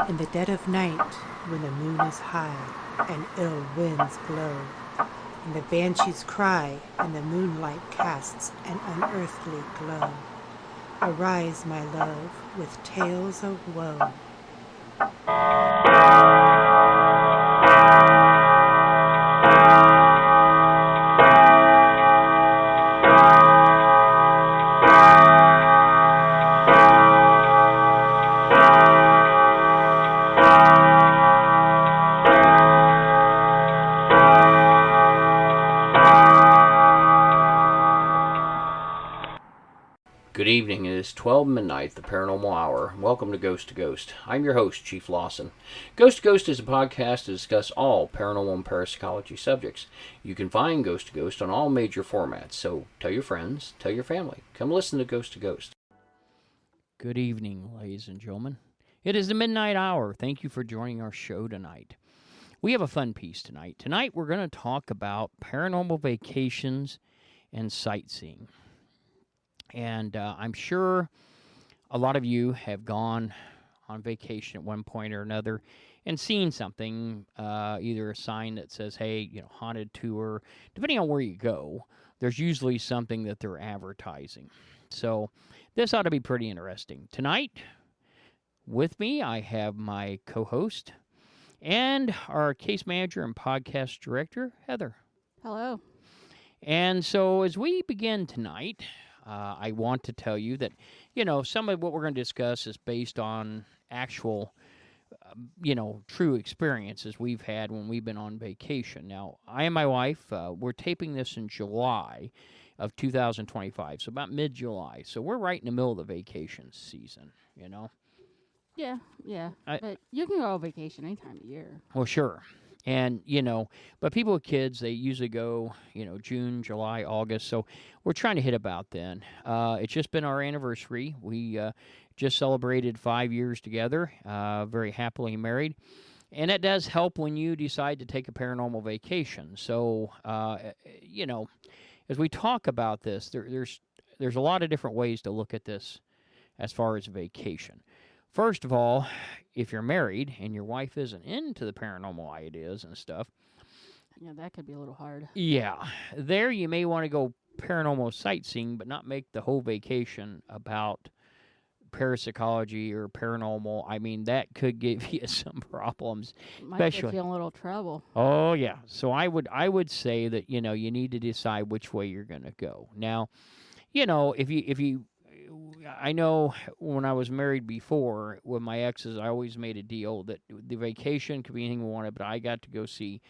In the dead of night, when the moon is high and ill winds blow, and the banshees cry and the moonlight casts an unearthly glow, arise, my love, with tales of woe. Good evening. It is 12 midnight, the Paranormal Hour. Welcome to Ghost to Ghost. I'm your host, Chief Lawson. Ghost to Ghost is a podcast to discuss all paranormal and parapsychology subjects. You can find Ghost to Ghost on all major formats, so tell your friends, tell your family. Come listen to Ghost to Ghost. Good evening, ladies and gentlemen. It is the midnight hour. Thank you for joining our show tonight. We have a fun piece tonight. Tonight we're going to talk about paranormal vacations and sightseeing. And I'm sure a lot of you have gone on vacation at one point or another and seen something, either a sign that says, hey, haunted tour. Depending on where you go, there's usually something that they're advertising. So this ought to be pretty interesting. Tonight, with me, I have my co-host and our case manager and podcast director, Heather. Hello. And so as we begin tonight, I want to tell you that, some of what we're going to discuss is based on actual, true experiences we've had when we've been on vacation. Now, I and my wife, we're taping this in July of 2025, so about mid-July. So we're right in the middle of the vacation season, Yeah. But you can go on vacation any time of year. Well, sure. And, but people with kids, they usually go, June, July, August. So we're trying to hit about then. It's just been our anniversary. We just celebrated 5 years together, very happily married. And that does help when you decide to take a paranormal vacation. So, as we talk about this, there's a lot of different ways to look at this as far as a vacation. First of all, if you're married and your wife isn't into the paranormal ideas and stuff. Yeah, that could be a little hard. Yeah. There you may want to go paranormal sightseeing, but not make the whole vacation about parapsychology or paranormal. I mean, that could give you some problems. Might get you in a little trouble. Oh, yeah. So I would say that, you need to decide which way you're going to go. Now, if you I know when I was married before with my exes, I always made a deal that the vacation could be anything we wanted, but I got to go see,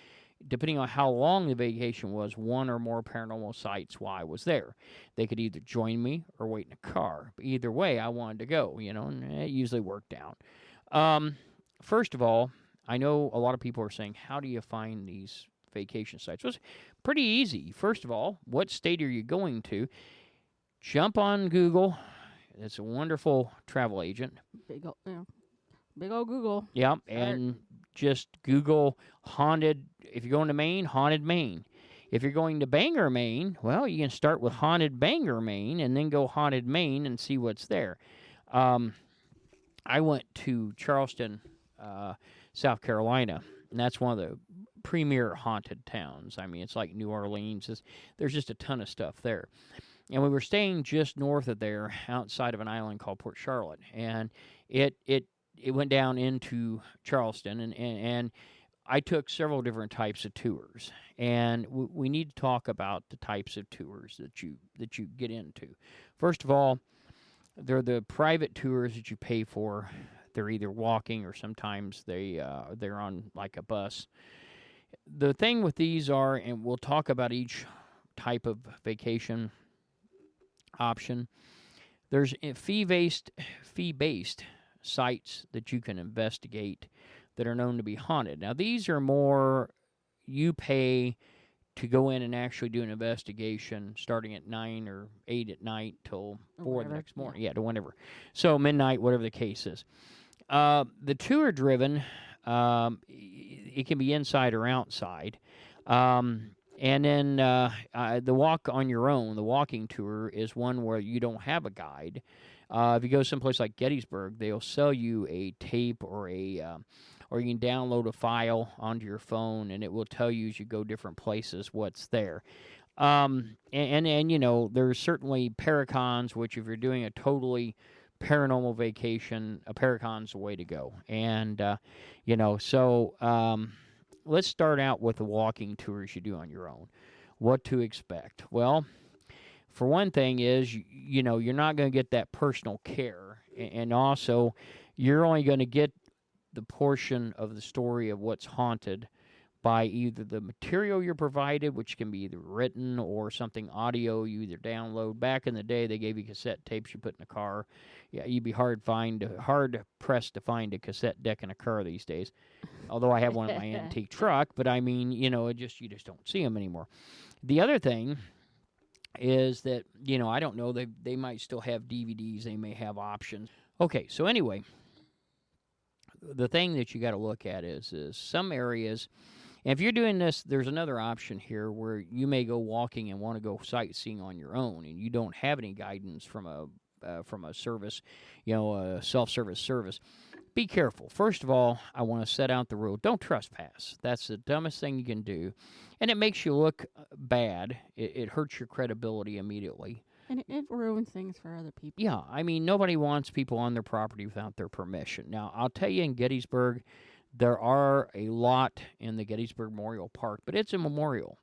depending on how long the vacation was, one or more paranormal sites while I was there. They could either join me or wait in a car. But either way, I wanted to go, and it usually worked out. First of all, I know a lot of people are saying, how do you find these vacation sites? Well, it's pretty easy. First of all, what state are you going to? Jump on Google. It's a wonderful travel agent. Big old Google. Yep, and just Google haunted. If you're going to Maine, haunted Maine. If you're going to Bangor, Maine, well, you can start with haunted Bangor, Maine, and then go haunted Maine and see what's there. I went to Charleston, South Carolina, and that's one of the premier haunted towns. I mean, it's like New Orleans. There's just a ton of stuff there. And we were staying just north of there, outside of an island called Port Charlotte, and it went down into Charleston, and I took several different types of tours, and we need to talk about the types of tours that you get into. First of all, they're the private tours that you pay for. They're either walking or sometimes they're on like a bus. The thing with these are, and we'll talk about each type of vacation option. There's fee-based sites that you can investigate that are known to be haunted. Now, these are more you pay to go in and actually do an investigation starting at 9 or 8 at night till 4 the next morning. Yeah, to whenever. So midnight, whatever the case is. The tour-driven, it can be inside or outside. And then the walk on your own, the walking tour, is one where you don't have a guide. If you go someplace like Gettysburg, they'll sell you a tape or or you can download a file onto your phone, and it will tell you as you go different places what's there. And you know, there's certainly Paracons, which if you're doing a totally paranormal vacation, a Paracon's the way to go. And you know, so let's start out with the walking tours you do on your own. What to expect? Well, for one thing is, you know, you're not going to get that personal care. And also, you're only going to get the portion of the story of what's haunted by either the material you're provided, which can be either written or something audio you either download. Back in the day, they gave you cassette tapes you put in a car. Yeah, you'd be hard pressed to find a cassette deck in a car these days. Although I have one in my antique truck, but I mean, you know, you just don't see them anymore. The other thing is that, you know, I don't know, they might still have DVDs, they may have options. Okay, so anyway, the thing that you got to look at is some areas. And if you're doing this, there's another option here where you may go walking and want to go sightseeing on your own, and you don't have any guidance from a service, you know, a self-service service. Be careful. First of all, I want to set out the rule: don't trespass. That's the dumbest thing you can do, and it makes you look bad. It hurts your credibility immediately. And it ruins things for other people. Yeah, I mean, nobody wants people on their property without their permission. Now, I'll tell you, in Gettysburg, there are a lot in the Gettysburg Memorial Park, but it's a memorial.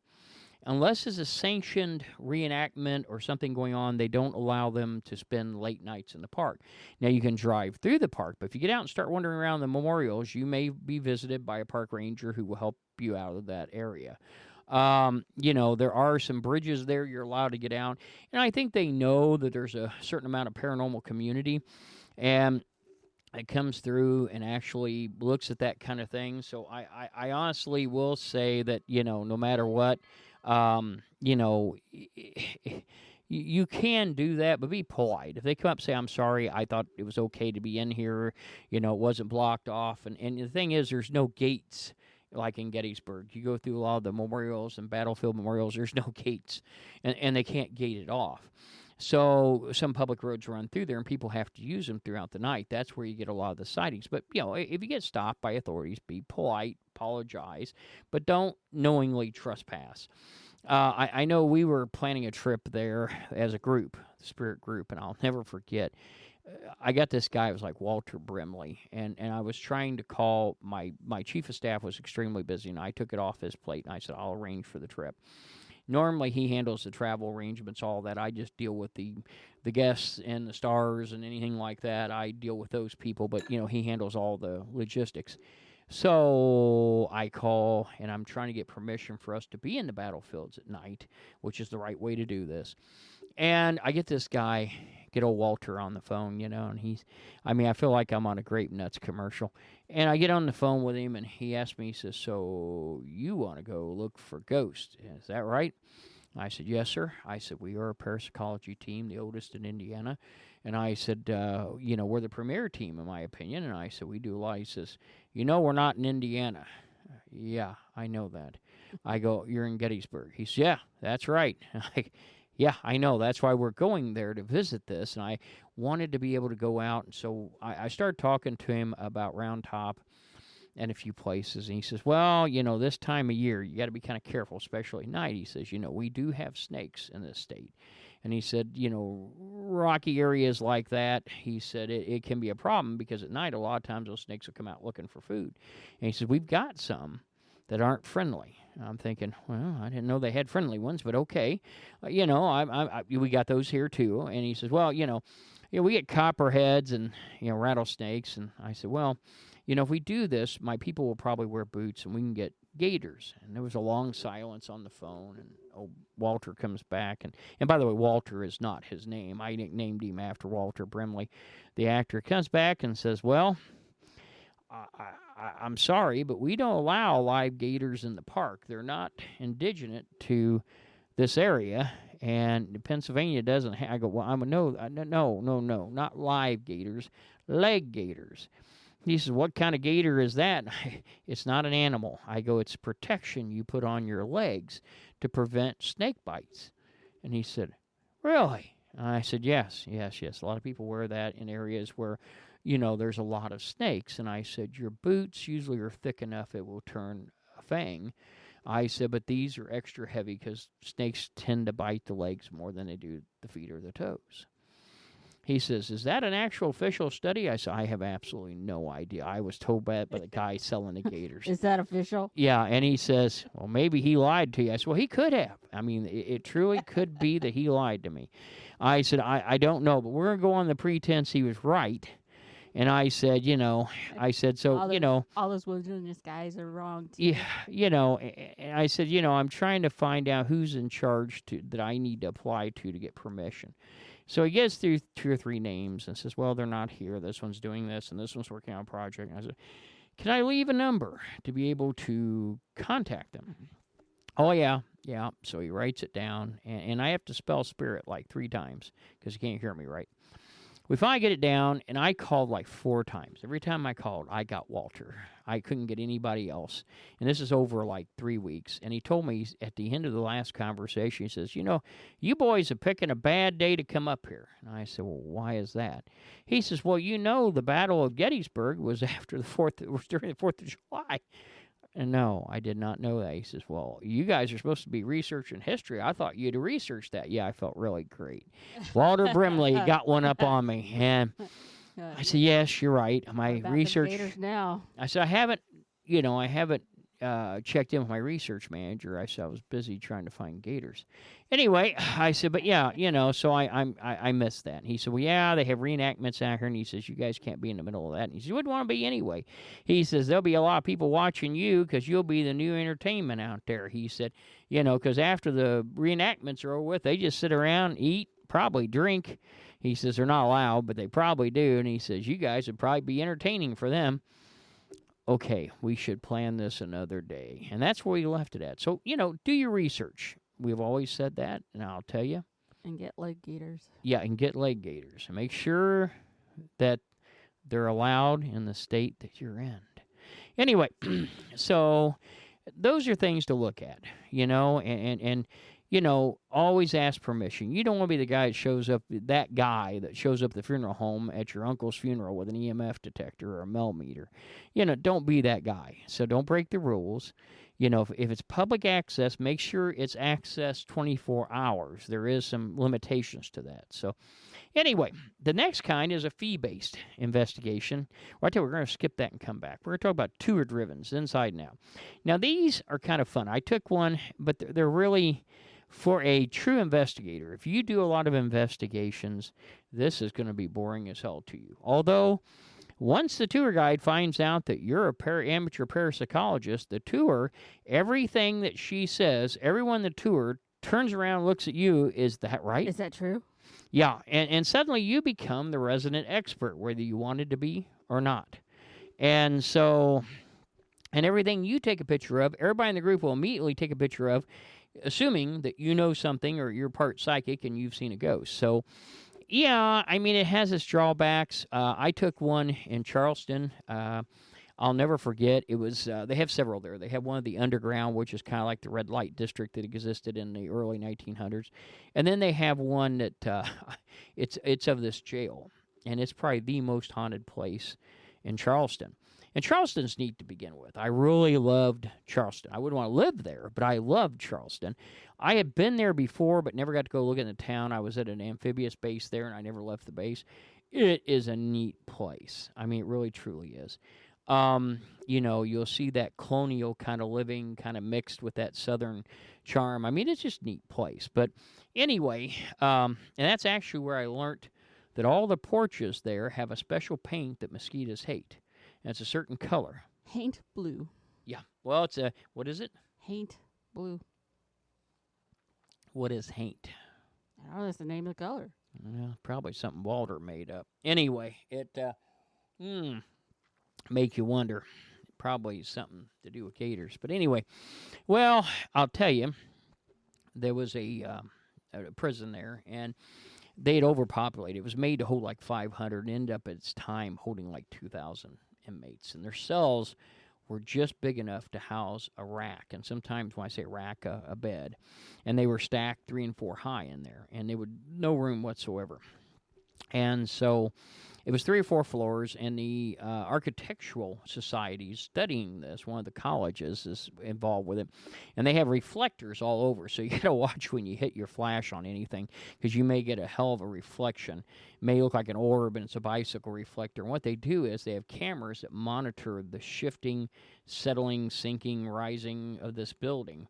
Unless it's a sanctioned reenactment or something going on, they don't allow them to spend late nights in the park. Now, you can drive through the park, but if you get out and start wandering around the memorials, you may be visited by a park ranger who will help you out of that area. You know, there are some bridges there you're allowed to get out. And I think they know that there's a certain amount of paranormal community. And it comes through and actually looks at that kind of thing. So I honestly will say that, you know, no matter what, you know, you can do that, but be polite. If they come up and say, I'm sorry, I thought it was okay to be in here, you know, it wasn't blocked off. And the thing is, there's no gates like in Gettysburg. You go through a lot of the memorials and battlefield memorials, there's no gates, and they can't gate it off. So some public roads run through there, and people have to use them throughout the night. That's where you get a lot of the sightings. But, you know, if you get stopped by authorities, be polite, apologize, but don't knowingly trespass. I know we were planning a trip there as a group, the Spirit group, and I'll never forget. I got this guy, it was like Walter Brimley, and I was trying to call, my chief of staff was extremely busy, and I took it off his plate, and I said, I'll arrange for the trip. Normally, he handles the travel arrangements, all that. I just deal with the guests and the stars and anything like that. I deal with those people, but, you know, he handles all the logistics. So I call, and I'm trying to get permission for us to be in the battlefields at night, which is the right way to do this. And I get this guy, get old Walter, on the phone, you know, and I feel like I'm on a Grape Nuts commercial. And I get on the phone with him, and he asks me, he says, so you want to go look for ghosts, is that right? I said, yes, sir. I said, we are a parapsychology team, the oldest in Indiana. And I said, you know, we're the premier team, in my opinion. And I said, we do a lot. He says, you know, we're not in Indiana. Yeah, I know that. I go, you're in Gettysburg. He says, yeah, that's right. Yeah, I know. That's why we're going there to visit this. And I wanted to be able to go out. And so I started talking to him about Round Top and a few places. And he says, well, you know, this time of year, you got to be kind of careful, especially at night. He says, you know, we do have snakes in this state. And he said, you know, rocky areas like that, he said, it can be a problem because at night, a lot of times those snakes will come out looking for food. And he said, we've got some that aren't friendly. I'm thinking, well, I didn't know they had friendly ones, but okay. You know, we got those here too. And he says, well, you know, we get copperheads and, you know, rattlesnakes. And I said, well, you know, if we do this, my people will probably wear boots and we can get gators. And there was a long silence on the phone, and Walter comes back. And by the way, Walter is not his name. I nicknamed him after Walter Brimley. The actor comes back and says, well, I'm sorry, but we don't allow live gators in the park. They're not indigenous to this area, and Pennsylvania doesn't have. I go, well, no, not live gators, leg gators. He says, what kind of gator is that? It's not an animal. I go, it's protection you put on your legs to prevent snake bites. And he said, really? And I said, yes. A lot of people wear that in areas where, there's a lot of snakes. And I said, your boots usually are thick enough it will turn a fang. I said, but these are extra heavy because snakes tend to bite the legs more than they do the feet or the toes. He says, is that an actual official study? I said, I have absolutely no idea. I was told by the guy selling the gators. Is that official? Yeah, and he says, well, maybe he lied to you. I said, well, he could have. I mean, it truly could be that he lied to me. I said, I don't know, but we're going to go on the pretense he was right. And I said, all those wilderness guys are wrong, too. Yeah, and I said, I'm trying to find out who's in charge that I need to apply to get permission. So he gets through 2 or 3 names and says, well, they're not here. This one's doing this, and this one's working on a project. And I said, can I leave a number to be able to contact them? Oh, yeah. So he writes it down, and I have to spell spirit like 3 times because he can't hear me right. We finally get it down, and I called like 4 times. Every time I called, I got Walter. I couldn't get anybody else. And this is over like 3 weeks. And he told me at the end of the last conversation, he says, you boys are picking a bad day to come up here. And I said, well, why is that? He says, well, the Battle of Gettysburg was after during the 4th of July. And no, I did not know that. He says, well, you guys are supposed to be researching history. I thought you'd researched that. Yeah, I felt really great. Walter Brimley got one up on me. And I said, yes, you're right. My research. Now? I said, I haven't checked in with my research manager. I said I was busy trying to find gators. Anyway, I said, but yeah, so I missed that. And he said, well, yeah, they have reenactments out here. And he says, you guys can't be in the middle of that. And he says, you wouldn't want to be anyway. He says, there'll be a lot of people watching you because you'll be the new entertainment out there. He said, because after the reenactments are over with, they just sit around, eat, probably drink. He says, they're not allowed, but they probably do. And he says, you guys would probably be entertaining for them. Okay, we should plan this another day. And that's where we left it at. So, do your research. We've always said that, and I'll tell you. And get leg gators. Yeah, and get leg gators. And make sure that they're allowed in the state that you're in. Anyway, so those are things to look at, and always ask permission. You don't want to be the guy that shows up at the funeral home at your uncle's funeral with an EMF detector or a millimeter. Don't be that guy. So don't break the rules. If it's public access, make sure it's access 24 hours. There is some limitations to that. So anyway, the next kind is a fee-based investigation. Well, I tell you, we're going to skip that and come back. We're going to talk about tour-drivens, inside and out. Now, these are kind of fun. I took one, but they're really for a true investigator. If you do a lot of investigations, this is going to be boring as hell to you. Although, once the tour guide finds out that you're a amateur parapsychologist, the tour, everything that she says, everyone in the tour turns around and looks at you. Is that right? Is that true? Yeah, and suddenly you become the resident expert, whether you wanted to be or not. And so, and everything you take a picture of, everybody in the group will immediately take a picture of, assuming that you know something or you're part psychic and you've seen a ghost. So, yeah, I mean, it has its drawbacks. I took one in Charleston. I'll never forget. It was they have several there. They have one of the underground, which is kind of like the red light district that existed in the early 1900s, and then they have one that it's of this jail, and it's probably the most haunted place in Charleston. And Charleston's neat to begin with. I really loved Charleston. I wouldn't want to live there, but I loved Charleston. I had been there before, but never got to go look at the town. I was at an amphibious base there, and I never left the base. It is a neat place. I mean, it really, truly is. You'll see that colonial kind of living kind of mixed with that southern charm. I mean, it's just a neat place. But anyway, and that's actually where I learned that all the porches there have a special paint that mosquitoes hate. And it's a certain color. Haint blue. Yeah. Well, it's a, what is it? Haint blue. What is haint? I don't know. That's the name of the color. Well, probably something Walter made up. Anyway, it make you wonder. Probably something to do with gators. But anyway, well, I'll tell you, there was a prison there, and they had overpopulated. It was made to hold like 500 and ended up at its time holding like 2,000. inmates, and their cells were just big enough to house a rack, and sometimes when I say rack, a bed, and they were stacked 3 and 4 high in there, and they would no room whatsoever. And so it was 3 or 4 floors, and the architectural society studying this, one of the colleges is involved with it, and they have reflectors all over, so you got to watch when you hit your flash on anything, because you may get a hell of a reflection. It may look like an orb, and it's a bicycle reflector. And what they do is they have cameras that monitor the shifting, settling, sinking, rising of this building.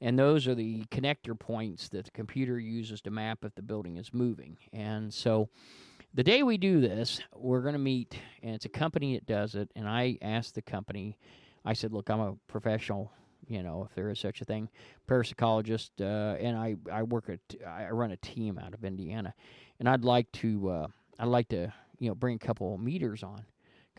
And those are the connector points that the computer uses to map if the building is moving. And so the day we do this, we're going to meet, and it's a company that does it, and I asked the company, I said, look, I'm a professional, if there is such a thing, parapsychologist, and I run a team out of Indiana, and I'd like to bring a couple of meters on.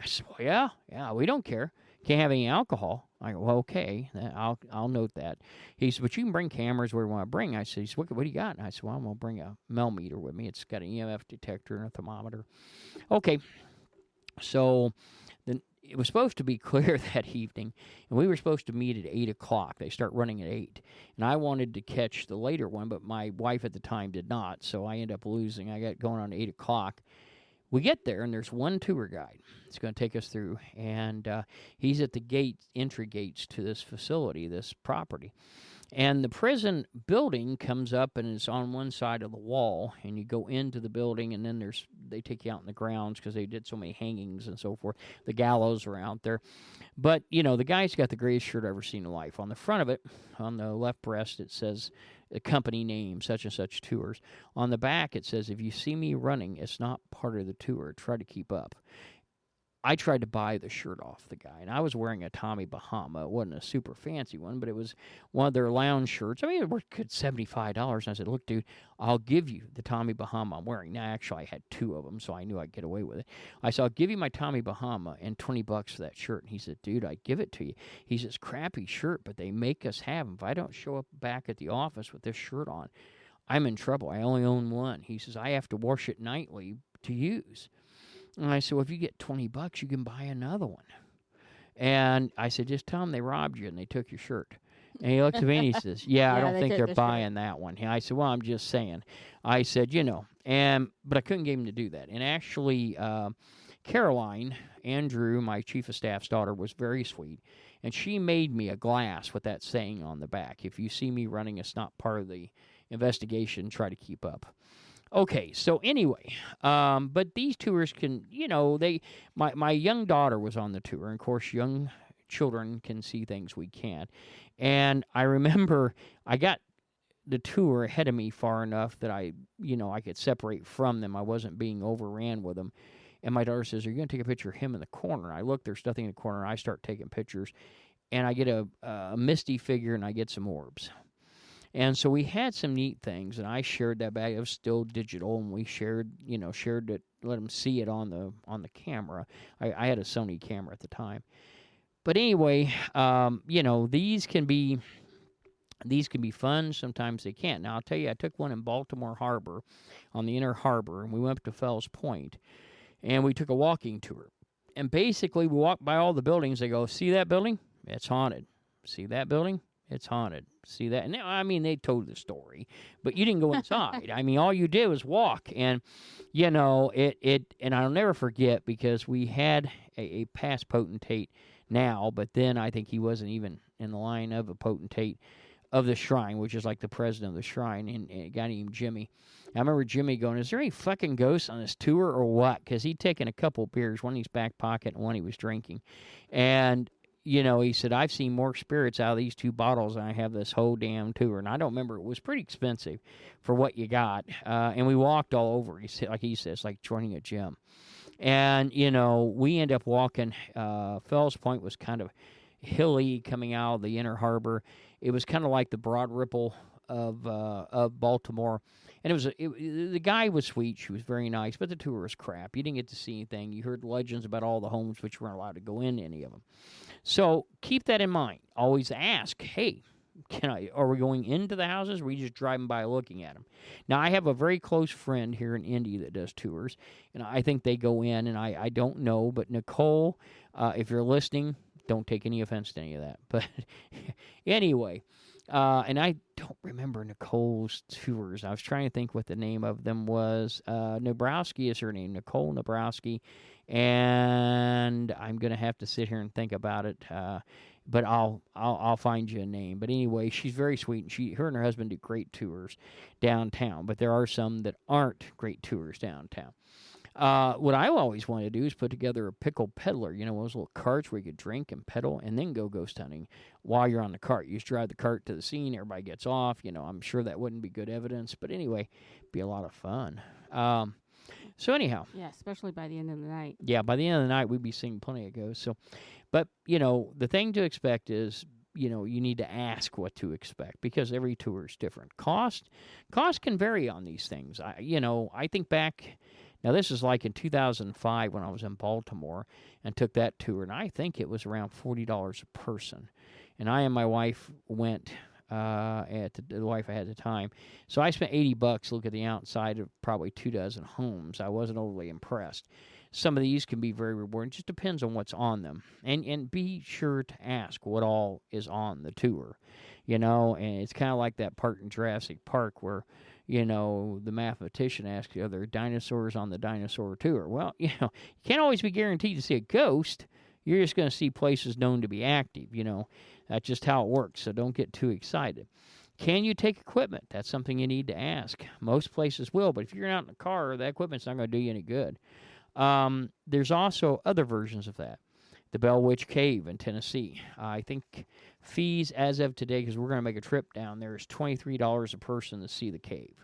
I said, well, yeah, we don't care. Can't have any alcohol. I go, well, okay, I'll note that. He said, but you can bring cameras where you want to bring. I said, what do you got? And I said, well, I'm going to bring a meter with me. It's got an EMF detector and a thermometer. Okay, so then it was supposed to be clear that evening, and we were supposed to meet at 8 o'clock. They start running at 8, and I wanted to catch the later one, but my wife at the time did not, so I ended up losing. I got going on at 8 o'clock. We get there, and there's one tour guide. It's going to take us through, and he's at the entry gates to this facility, this property. And the prison building comes up, and it's on one side of the wall, and you go into the building, and then they take you out in the grounds because they did so many hangings and so forth. The gallows are out there. But, the guy's got the greatest shirt I've ever seen in life. On the front of it, on the left breast, it says the company name, such and such tours. On the back, it says, if you see me running, it's not part of the tour. Try to keep up. I tried to buy the shirt off the guy, and I was wearing a Tommy Bahama. It wasn't a super fancy one, but it was one of their lounge shirts. I mean, it worth good $75. And I said, look, dude, I'll give you the Tommy Bahama I'm wearing. Now, actually, I had 2 of them, so I knew I'd get away with it. I said, I'll give you my Tommy Bahama and $20 for that shirt. And he said, dude, I'd give it to you. He says, crappy shirt, but they make us have them. If I don't show up back at the office with this shirt on, I'm in trouble. I only own one. He says, I have to wash it nightly to use. And I said, well, if you get $20, you can buy another one. And I said, just tell them they robbed you and they took your shirt. And he looked at me and he says, yeah, I don't think they're buying that one. And I said, well, I'm just saying. I said, but I couldn't get him to do that. And actually, Caroline, Andrew, my chief of staff's daughter, was very sweet. And she made me a glass with that saying on the back. If you see me running, it's not part of the investigation. Try to keep up. Okay, so anyway, but these tours can, my young daughter was on the tour, and of course, young children can see things we can't. And I remember I got the tour ahead of me far enough that I could separate from them. I wasn't being overran with them. And my daughter says, are you going to take a picture of him in the corner? I look, there's nothing in the corner. I start taking pictures, and I get a misty figure, and I get some orbs. And so we had some neat things, and I shared that back. It was still digital, and we shared it, let them see it on the camera. I had a Sony camera at the time. But anyway, these can be fun. Sometimes they can't. Now, I'll tell you, I took one in Baltimore Harbor, on the Inner Harbor, and we went up to Fells Point, and we took a walking tour. And basically, we walked by all the buildings. They go, see that building? It's haunted. See that building? It's haunted. See that? And they told the story, but you didn't go inside. All you did was walk, and and I'll never forget, because we had a past potentate now, but then I think he wasn't even in the line of a potentate of the shrine, which is like the president of the shrine, and a guy named Jimmy. I remember Jimmy going, is there any fucking ghosts on this tour or what? Because he'd taken a couple beers, one in his back pocket and one he was drinking. And he said, I've seen more spirits out of these 2 bottles than I have this whole damn tour. And I don't remember. It was pretty expensive for what you got. And we walked all over. He says, like joining a gym. And, we end up walking. Fells Point was kind of hilly coming out of the Inner Harbor. It was kind of like the Broad Ripple of Baltimore. And the guy was sweet. She was very nice, but the tour was crap. You didn't get to see anything. You heard legends about all the homes, but you weren't allowed to go in any of them. So keep that in mind. Always ask, hey, Are we going into the houses, or are we just driving by looking at them? Now, I have a very close friend here in Indy that does tours, and I think they go in, and I don't know, but Nicole, if you're listening, don't take any offense to any of that. But anyway, and I don't remember Nicole's tours. I was trying to think what the name of them was. Nabrowski is her name, Nicole Nabrowski, and I'm going to have to sit here and think about it. But I'll find you a name. But anyway, she's very sweet, and her and her husband do great tours downtown. But there are some that aren't great tours downtown. What I always want to do is put together a pickle peddler. You know, those little carts where you could drink and pedal, and then go ghost hunting while you're on the cart. You just drive the cart to the scene. Everybody gets off. You know, I'm sure that wouldn't be good evidence, but anyway, be a lot of fun. So anyhow. Yeah, especially by the end of the night. Yeah, by the end of the night, we'd be seeing plenty of ghosts. So. But, you know, the thing to expect is, you know, you need to ask what to expect because every tour is different. Cost can vary on these things. I think back, now this is like in 2005 when I was in Baltimore and took that tour, and I think it was around $40 a person. And I and my wife went, the wife I had at the time. So I spent $80 to look at the outside of probably 24 homes. I wasn't overly impressed. Some of these can be very rewarding. It just depends on what's on them. And be sure to ask what all is on the tour. You know, and it's kind of like that part in Jurassic Park where, you know, the mathematician asks, are there dinosaurs on the dinosaur tour? Well, you know, you can't always be guaranteed to see a ghost. You're just going to see places known to be active, you know. That's just how it works, so don't get too excited. Can you take equipment? That's something you need to ask. Most places will, but if you're out in a car, that equipment's not going to do you any good. There's also other versions of that. The Bell Witch Cave in Tennessee. I think fees as of today, because we're going to make a trip down there, is $23 a person to see the cave.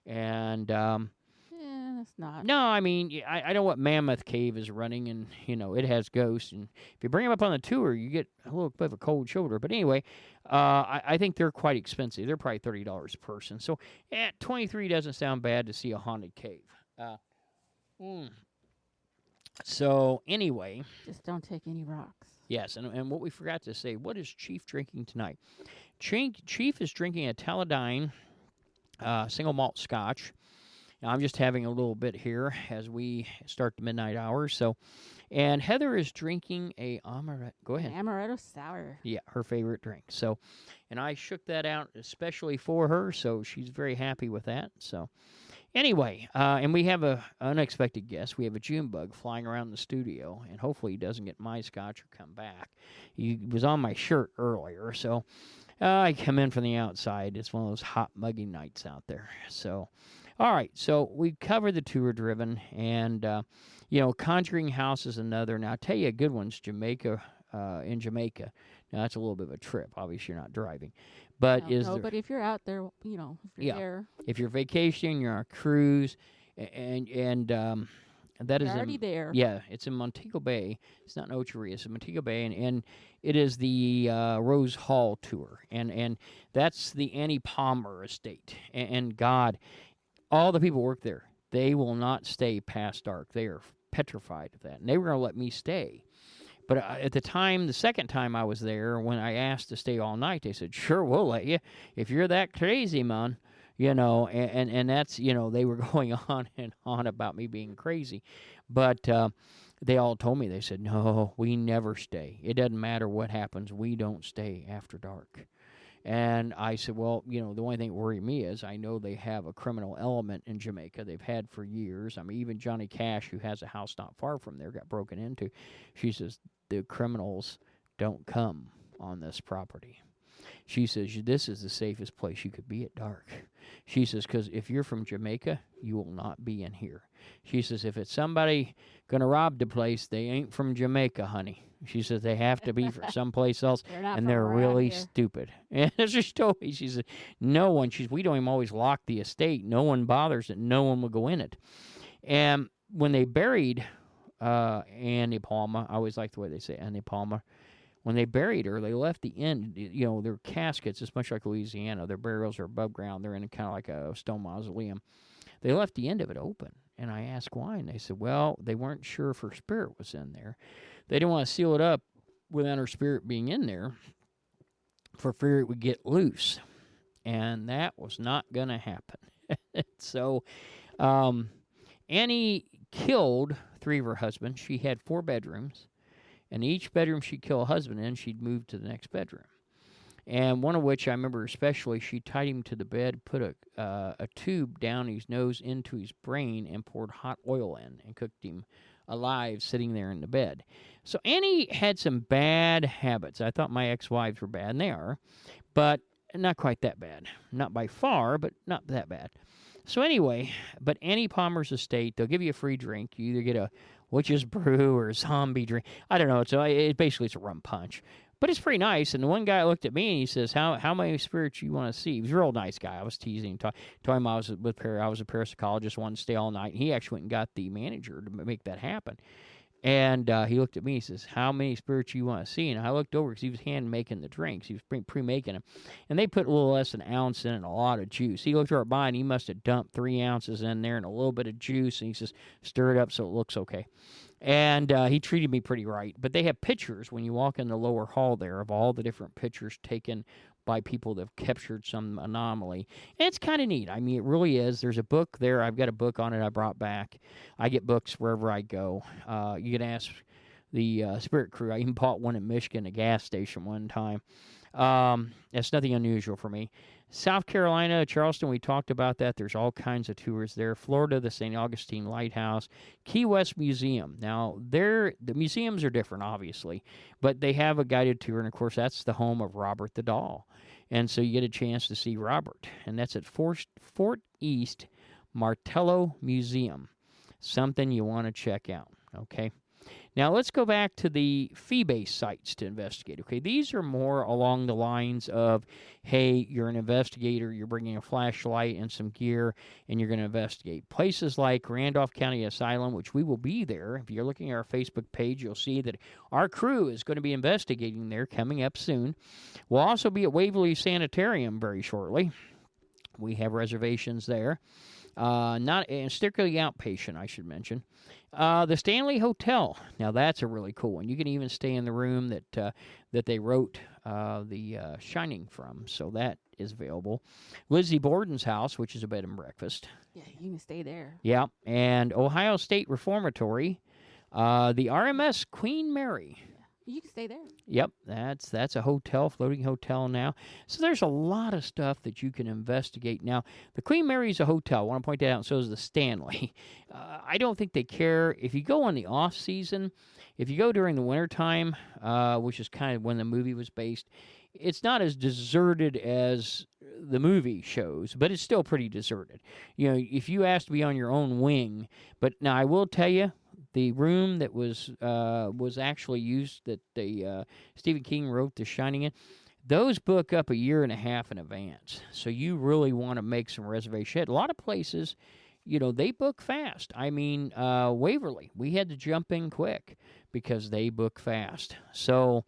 And that's not. No, I mean, I know what Mammoth Cave is running, and, you know, it has ghosts. And if you bring them up on the tour, you get a little bit of a cold shoulder. But anyway, I think they're quite expensive. They're probably $30 a person. So at $23 doesn't sound bad to see a haunted cave. So anyway. Just don't take any rocks. Yes, and what we forgot to say, what is Chief drinking tonight? Chief is drinking a Taladine single malt scotch. Now, I'm just having a little bit here as we start the midnight hour. So, and Heather is drinking a amaretto. Go ahead. Amaretto sour. Yeah, her favorite drink. So, and I shook that out especially for her, so she's very happy with that. So, anyway, and we have a unexpected guest. We have a June bug flying around the studio, and hopefully he doesn't get my scotch or come back. He was on my shirt earlier, so I come in from the outside. It's one of those hot, muggy nights out there. So. All right, so we covered the tour driven, and, you know, Conjuring House is another. Now, I'll tell you a good one's Jamaica, in Jamaica. Now, that's a little bit of a trip. Obviously, you're not driving. But but if you're out there, you know, if you're there. If you're vacationing, you're on a cruise, and that is already there. Yeah, it's in Montego Bay. It's not in Ocheria. It's in Montego Bay, and it is the Rose Hall tour, and that's the Annie Palmer estate. And God, all the people work there. They will not stay past dark. They are petrified of that. And they were going to let me stay. But at the time, the second time I was there, when I asked to stay all night, they said, sure, we'll let you. If you're that crazy, man. You know, and that's, you know, they were going on and on about me being crazy. But they all told me, they said, no, we never stay. It doesn't matter what happens. We don't stay after dark. And I said, well, you know, the only thing that worried me is I know they have a criminal element in Jamaica. They've had for years. I mean, even Johnny Cash, who has a house not far from there, got broken into. She says, the criminals don't come on this property. She says, this is the safest place you could be at dark. She says, because if you're from Jamaica, you will not be in here. She says, if it's somebody going to rob the place, they ain't from Jamaica, honey. She says, they have to be from someplace else, and they're really stupid. And as she told me, she said, no one, we don't even always lock the estate. No one bothers it. No one will go in it. And when they buried Annie Palmer, I always like the way they say Annie Palmer, when they buried her, they left the end, you know, their caskets, it's much like Louisiana. Their burials are above ground. They're in kind of like a stone mausoleum. They left the end of it open. And I asked why, and they said, well, they weren't sure if her spirit was in there. They didn't want to seal it up without her spirit being in there. for fear it would get loose. And that was not going to happen. So Annie killed 3 of her husbands. She had 4 bedrooms. And each bedroom she'd kill a husband in, she'd move to the next bedroom. And one of which I remember especially, she tied him to the bed, put a tube down his nose into his brain, and poured hot oil in and cooked him alive sitting there in the bed. So Annie had some bad habits. I thought my ex-wives were bad, and they are, but not quite that bad. Not by far, but not that bad. So anyway, but Annie Palmer's estate, they'll give you a free drink. You either get a witch's brew or a zombie drink. I don't know. So basically it's a rum punch. But it's pretty nice. And the one guy looked at me and he says, how many spirits you want to see? He was a real nice guy. I was teasing him, told him I was a parapsychologist, wanted to stay all night. And he actually went and got the manager to make that happen. And he looked at me and he says, how many spirits you want to see? And I looked over because he was hand-making the drinks. He was pre-making them. And they put a little less than an ounce in and a lot of juice. He looked over at mine and he must have dumped 3 ounces in there and a little bit of juice. And he says, stir it up so it looks okay. And he treated me pretty right. But they have pictures when you walk in the lower hall there of all the different pictures taken by people that have captured some anomaly. And it's kind of neat. I mean, it really is. There's a book there. I've got a book on it I brought back. I get books wherever I go. You can ask the Spirit Crew. I even bought one in Michigan, a gas station one time. That's nothing unusual for me. South Carolina, Charleston, we talked about that. There's all kinds of tours there. Florida, the St. Augustine Lighthouse. Key West Museum. Now, the museums are different, obviously, but they have a guided tour, and, of course, that's the home of Robert the Doll. And so you get a chance to see Robert, and that's at Fort East Martello Museum. Something you want to check out, okay? Now, let's go back to the fee-based sites to investigate. Okay, these are more along the lines of, hey, you're an investigator, you're bringing a flashlight and some gear, and you're going to investigate. Places like Randolph County Asylum, which we will be there. If you're looking at our Facebook page, you'll see that our crew is going to be investigating there coming up soon. We'll also be at Waverly Sanitarium very shortly. We have reservations there. Not strictly outpatient, I should mention. The Stanley Hotel. Now that's a really cool one. You can even stay in the room that they wrote the Shining from. So that is available. Lizzie Borden's house, which is a bed and breakfast. Yeah, you can stay there. Yeah, and Ohio State Reformatory. The RMS Queen Mary. You can stay there. Yep, that's a hotel, floating hotel now. So there's a lot of stuff that you can investigate. Now, the Queen Mary's a hotel. I want to point that out, and so is the Stanley. I don't think they care. If you go on the off-season, if you go during the wintertime, which is kind of when the movie was based, it's not as deserted as the movie shows, but it's still pretty deserted. You know, if you ask to be on your own wing, but now I will tell you, the room that was actually used that Stephen King wrote The Shining in, those book up a year and a half in advance. So you really want to make some reservations. A lot of places, you know, they book fast. I mean, Waverly, we had to jump in quick because they book fast. So,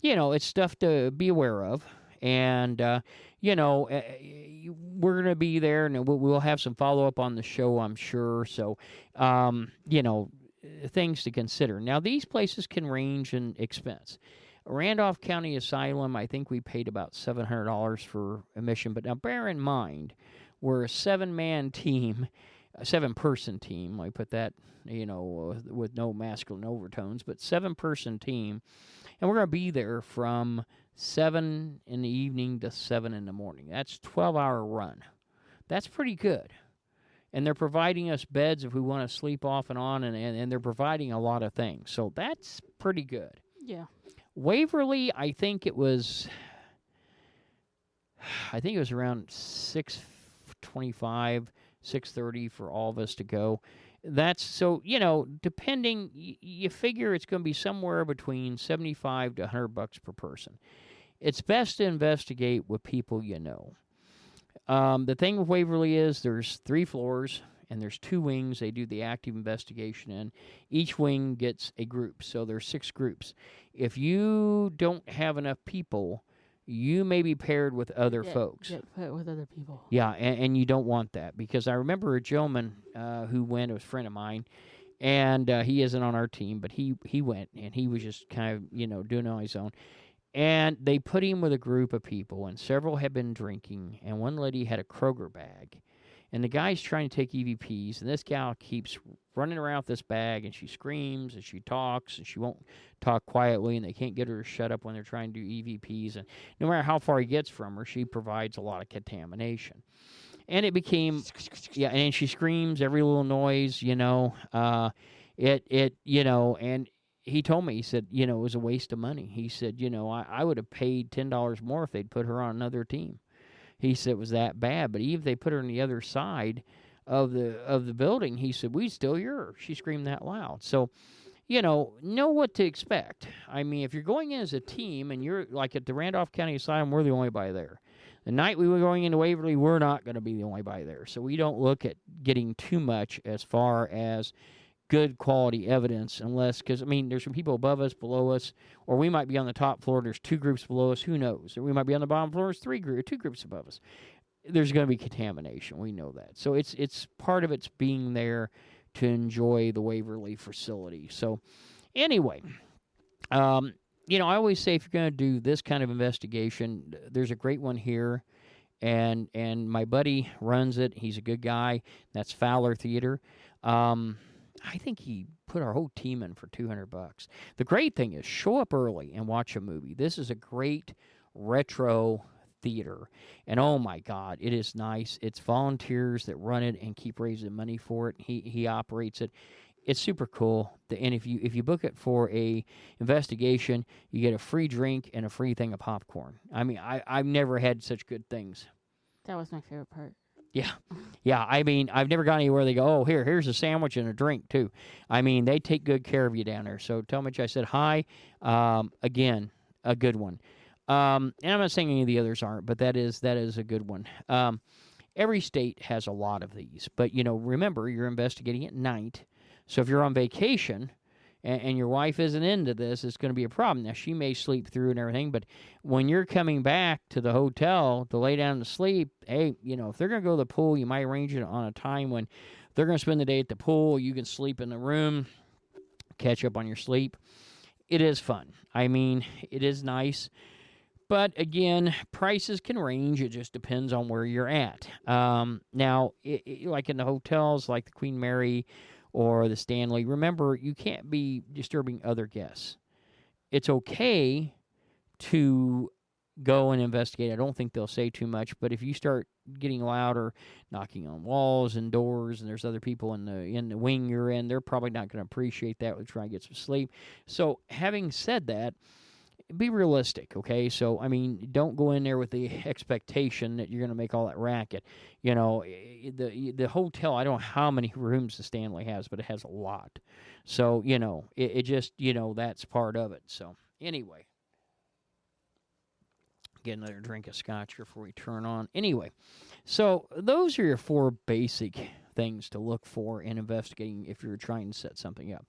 you know, it's stuff to be aware of. And, you know, we're going to be there, and we'll have some follow-up on the show, I'm sure. So, you know, things to consider. Now, these places can range in expense. Randolph County Asylum, I think we paid about $700 for admission. But now bear in mind, we're a 7-man team, a 7-person team. I put that, you know, with no masculine overtones, but 7-person team. And we're going to be there from 7 in the evening to 7 in the morning. That's a 12-hour run. That's pretty good. And they're providing us beds if we want to sleep off and on, and they're providing a lot of things. So that's pretty good. Yeah. Waverly, I think it was around 6:25, 6:30 for all of us to go. That's so, you know, depending, you figure it's going to be somewhere between $75 to $100 per person. It's best to investigate with people you know. The thing with Waverly is there's 3 floors and there's 2 wings they do the active investigation in. Each wing gets a group, so there's 6 groups. If you don't have enough people, you may be paired with other folks. Get put with other people. Yeah, and you don't want that, because I remember a gentleman who went, it was a friend of mine, and he isn't on our team, but he went, and he was just kind of, you know, doing it on his own. And they put him with a group of people, and several had been drinking, and one lady had a Kroger bag. And the guy's trying to take EVPs, and this gal keeps running around with this bag, and she screams, and she talks, and she won't talk quietly, and they can't get her to shut up when they're trying to do EVPs. And no matter how far he gets from her, she provides a lot of contamination. And it became, yeah, and she screams every little noise, and he told me, he said, it was a waste of money. He said, I would have paid $10 more if they'd put her on another team. He said it was that bad, but even if they put her on the other side of the building, he said, we'd still hear her. She screamed that loud. So, know what to expect. I mean, if you're going in as a team and you're like at the Randolph County Asylum, we're the only body there. The night we were going into Waverly, we're not going to be the only body there. So we don't look at getting too much as far as good quality evidence unless, because, there's some people above us, below us, or we might be on the top floor, there's 2 groups below us, who knows? Or we might be on the bottom floor, there's 2 groups above us. There's going to be contamination, we know that. So it's part of it's being there to enjoy the Waverly facility. So anyway, I always say if you're going to do this kind of investigation, there's a great one here, and my buddy runs it. He's a good guy. That's Fowler Theater. I think he put our whole team in for $200. The great thing is show up early and watch a movie. This is a great retro theater, and oh my God, it is nice. It's volunteers that run it and keep raising money for it. He operates it. It's super cool. And if you book it for a investigation, you get a free drink and a free thing of popcorn. I've never had such good things. That was my favorite part. Yeah. I've never gone anywhere they go, oh, here's a sandwich and a drink, too. They take good care of you down there. So tell Mitch I said hi. Again, a good one. And I'm not saying any of the others aren't, but that is a good one. Every state has a lot of these. But, remember, you're investigating at night. So if you're on vacation and your wife isn't into this, it's going to be a problem. Now, she may sleep through and everything, but when you're coming back to the hotel to lay down to sleep, hey, if they're going to go to the pool, you might arrange it on a time when they're going to spend the day at the pool. You can sleep in the room, catch up on your sleep. It is fun. It is nice. But, again, prices can range. It just depends on where you're at. Now, like in the hotels, like the Queen Mary or the Stanley, remember, you can't be disturbing other guests. It's okay to go and investigate. I don't think they'll say too much, but if you start getting loud or knocking on walls and doors and there's other people in the wing you're in, they're probably not going to appreciate that. We'll try and get some sleep. So having said that, be realistic, okay? So, don't go in there with the expectation that you're going to make all that racket. The hotel, I don't know how many rooms the Stanley has, but it has a lot. So, it just, that's part of it. So, anyway. Get another drink of scotch before we turn on. Anyway, so those are your 4 basic things to look for in investigating if you're trying to set something up.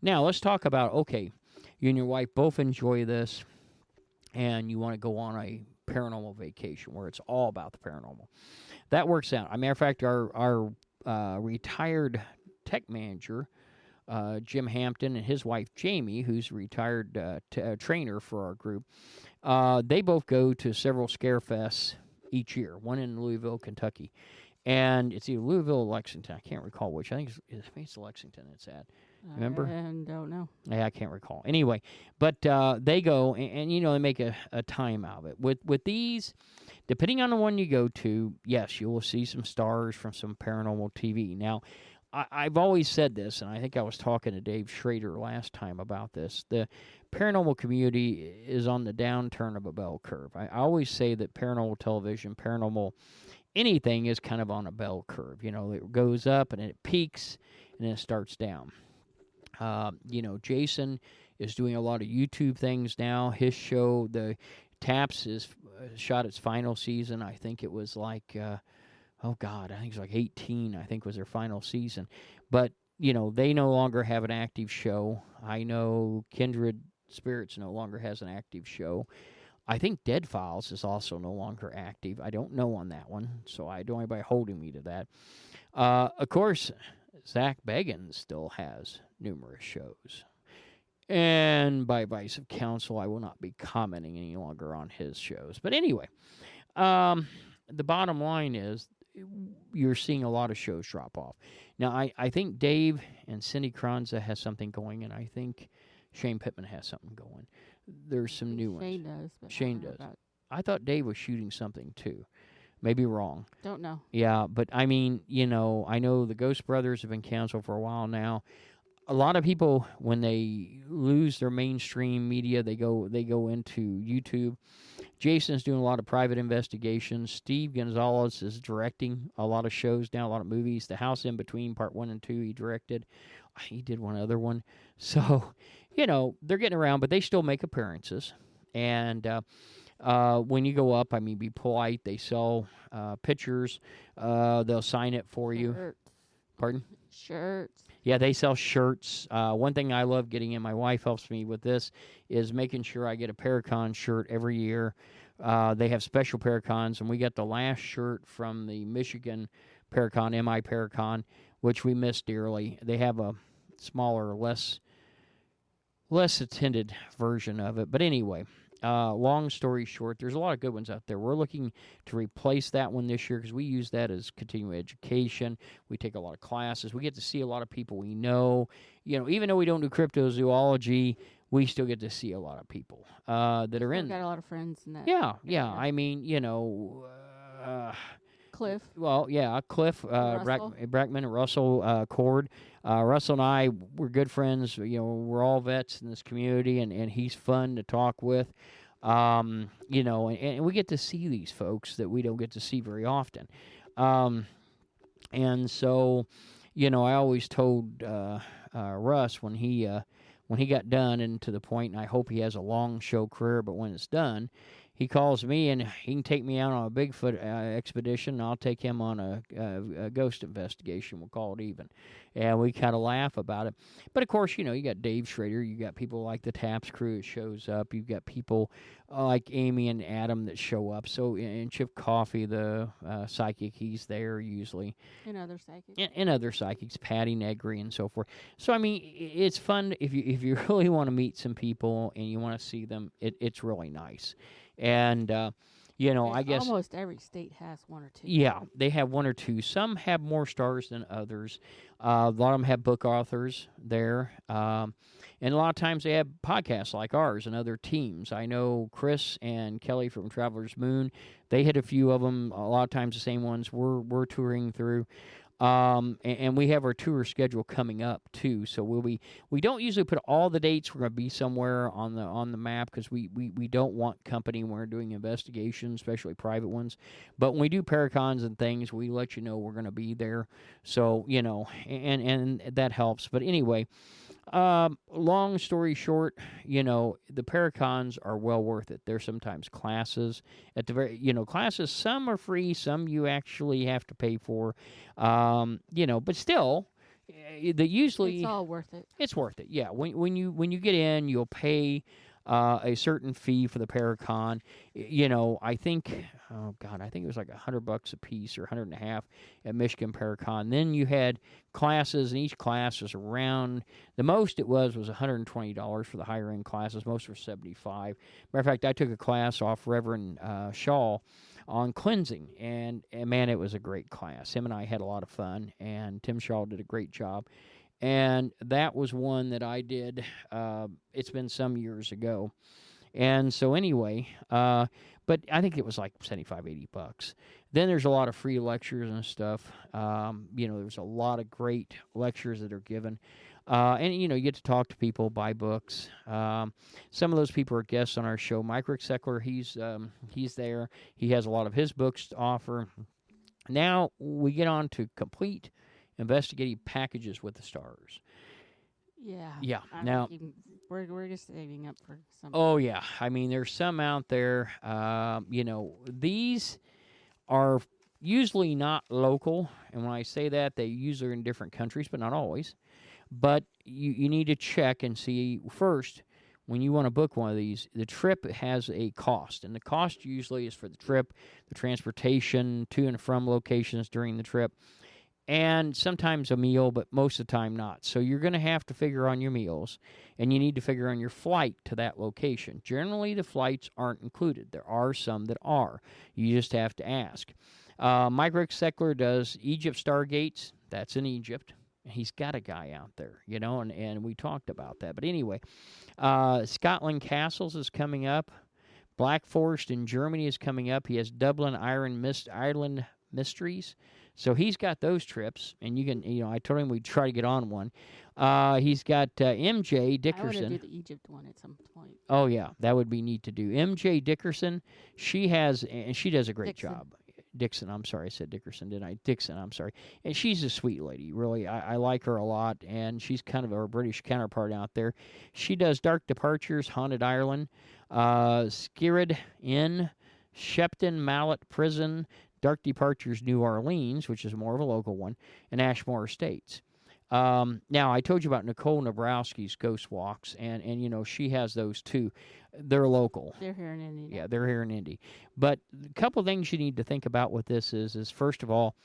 Now, let's talk about, okay, you and your wife both enjoy this, and you want to go on a paranormal vacation where it's all about the paranormal. That works out. As a matter of fact, our retired tech manager, Jim Hampton, and his wife, Jamie, who's a retired trainer for our group, they both go to several scare fests each year, one in Louisville, Kentucky. And it's either Louisville or Lexington. I can't recall which. I think it's Lexington it's at. Remember? I don't know. Yeah, I can't recall. Anyway, but they go, and they make a time out of it. With these, depending on the one you go to, yes, you will see some stars from some paranormal TV. Now, I've always said this, and I think I was talking to Dave Schrader last time about this. The paranormal community is on the downturn of a bell curve. I always say that paranormal television, paranormal anything is kind of on a bell curve. It goes up and it peaks and then it starts down. Jason is doing a lot of YouTube things now. His show, The Taps, is shot its final season. I think it was like, I think it's like 18, I think was their final season. But, they no longer have an active show. I know Kindred Spirits no longer has an active show. I think Dead Files is also no longer active. I don't know on that one, so I don't have anybody holding me to that. Of course, Zach Bagans still has numerous shows. And by advice of counsel, I will not be commenting any longer on his shows. But anyway, the bottom line is you're seeing a lot of shows drop off. Now, I think Dave and Cindy Kranza has something going, and I think Shane Pittman has something going. There's some new ones. Shane does. But Shane does. I thought Dave was shooting something too. Maybe wrong. Don't know. Yeah, but I mean, I know the Ghost Brothers have been canceled for a while now. A lot of people, when they lose their mainstream media, they go into YouTube. Jason's doing a lot of private investigations. Steve Gonzalez is directing a lot of shows now, a lot of movies. The House in Between, Part 1 and 2, he directed. He did one other one. So, they're getting around, but they still make appearances. And when you go up, be polite. They sell pictures. They'll sign it for you. Pardon? Shirts. Yeah, they sell shirts. One thing I love getting in, my wife helps me with this, is making sure I get a Paracon shirt every year. They have special Paracons, and we got the last shirt from the Michigan Paracon, MI Paracon, which we miss dearly. They have a smaller, less attended version of it. But anyway, long story short, there's a lot of good ones out there. We're looking to replace that one this year because we use that as continuing education. We take a lot of classes. We get to see a lot of people we know. Even though we don't do cryptozoology, we still get to see a lot of people that are in. Got a lot of friends in that. Yeah. Cliff. Well, yeah, Cliff, Brackman, and Russell Cord. Russell and I, we're good friends. We're all vets in this community, and he's fun to talk with. And we get to see these folks that we don't get to see very often. And so, I always told Russ when he got done, and to the point, and I hope he has a long show career, but when it's done, he calls me, and he can take me out on a Bigfoot expedition, and I'll take him on a ghost investigation. We'll call it even. And we kind of laugh about it. But, of course, you got Dave Schrader. You got people like the Taps crew that shows up. You've got people like Amy and Adam that show up. So, and Chip Coffey, the psychic, he's there usually. And other psychics. And other psychics, Patty Negri and so forth. So, it's fun. If you really want to meet some people and you want to see them, it's really nice. And, I guess almost every state has one or two. Yeah, they have one or two. Some have more stars than others. A lot of them have book authors there. And a lot of times they have podcasts like ours and other teams. I know Chris and Kelly from Traveler's Moon, they hit a few of them. A lot of times the same ones we're touring through. And we have our tour schedule coming up too. So we don't usually put all the dates we're going to be somewhere on the map because we don't want company when we're doing investigations, especially private ones. But when we do Paracons and things, we let you know we're going to be there. So and that helps. But anyway. Long story short, the Paracons are well worth it. There's sometimes classes at the very, classes, some are free, some you actually have to pay for, but still, usually it's all worth it. It's worth it. Yeah. When you get in, you'll pay a certain fee for the Paracon. I think, I think it was like $100 a piece or $150 at Michigan Paracon. Then you had classes, and each class was around, the most it was $120 for the higher end classes. Most were $75. Matter of fact, I took a class off Reverend Shaw on cleansing, and man, it was a great class. Him and I had a lot of fun, and Tim Shaw did a great job. And that was one that I did, it's been some years ago. And so anyway, but I think it was like $75, $80. Then there's a lot of free lectures and stuff. There's a lot of great lectures that are given. And, you get to talk to people, buy books. Some of those people are guests on our show. Mike Rick Seckler, he's there. He has a lot of his books to offer. Now we get on to complete investigative packages with the stars. Yeah. Now we're just saving up for some. Oh yeah, there's some out there. These are usually not local, and when I say that, they usually are in different countries, but not always. But you need to check and see first when you want to book one of these. The trip has a cost, and the cost usually is for the trip, the transportation to and from locations during the trip. and sometimes a meal, but most of the time not. So you're going to have to figure on your meals, and you need to figure on your flight to that location. Generally, the flights aren't included. There are some that are. You just have to ask. Mike Rick Seckler does Egypt Stargates. That's in Egypt. He's got a guy out there, and we talked about that. But anyway, Scotland Castles is coming up. Black Forest in Germany is coming up. He has Dublin Ireland Mysteries. So he's got those trips, and you can, I told him we'd try to get on one. He's got MJ Dickerson. I want to do the Egypt one at some point. Oh, yeah, that would be neat to do. MJ Dickerson, she does a great job. Dixon, I'm sorry, I said Dickerson, didn't I? Dixon, I'm sorry. And she's a sweet lady, really. I like her a lot, and she's kind of our British counterpart out there. She does Dark Departures, Haunted Ireland, Skirrid Inn, Shepton Mallet Prison, Dark Departures New Orleans, which is more of a local one, and Ashmore Estates. Now, I told you about Nicole Nabrowski's Ghost Walks, and she has those too. They're local. They're here in Indy. Yeah, they're here in Indy. But a couple things you need to think about with this is first of all,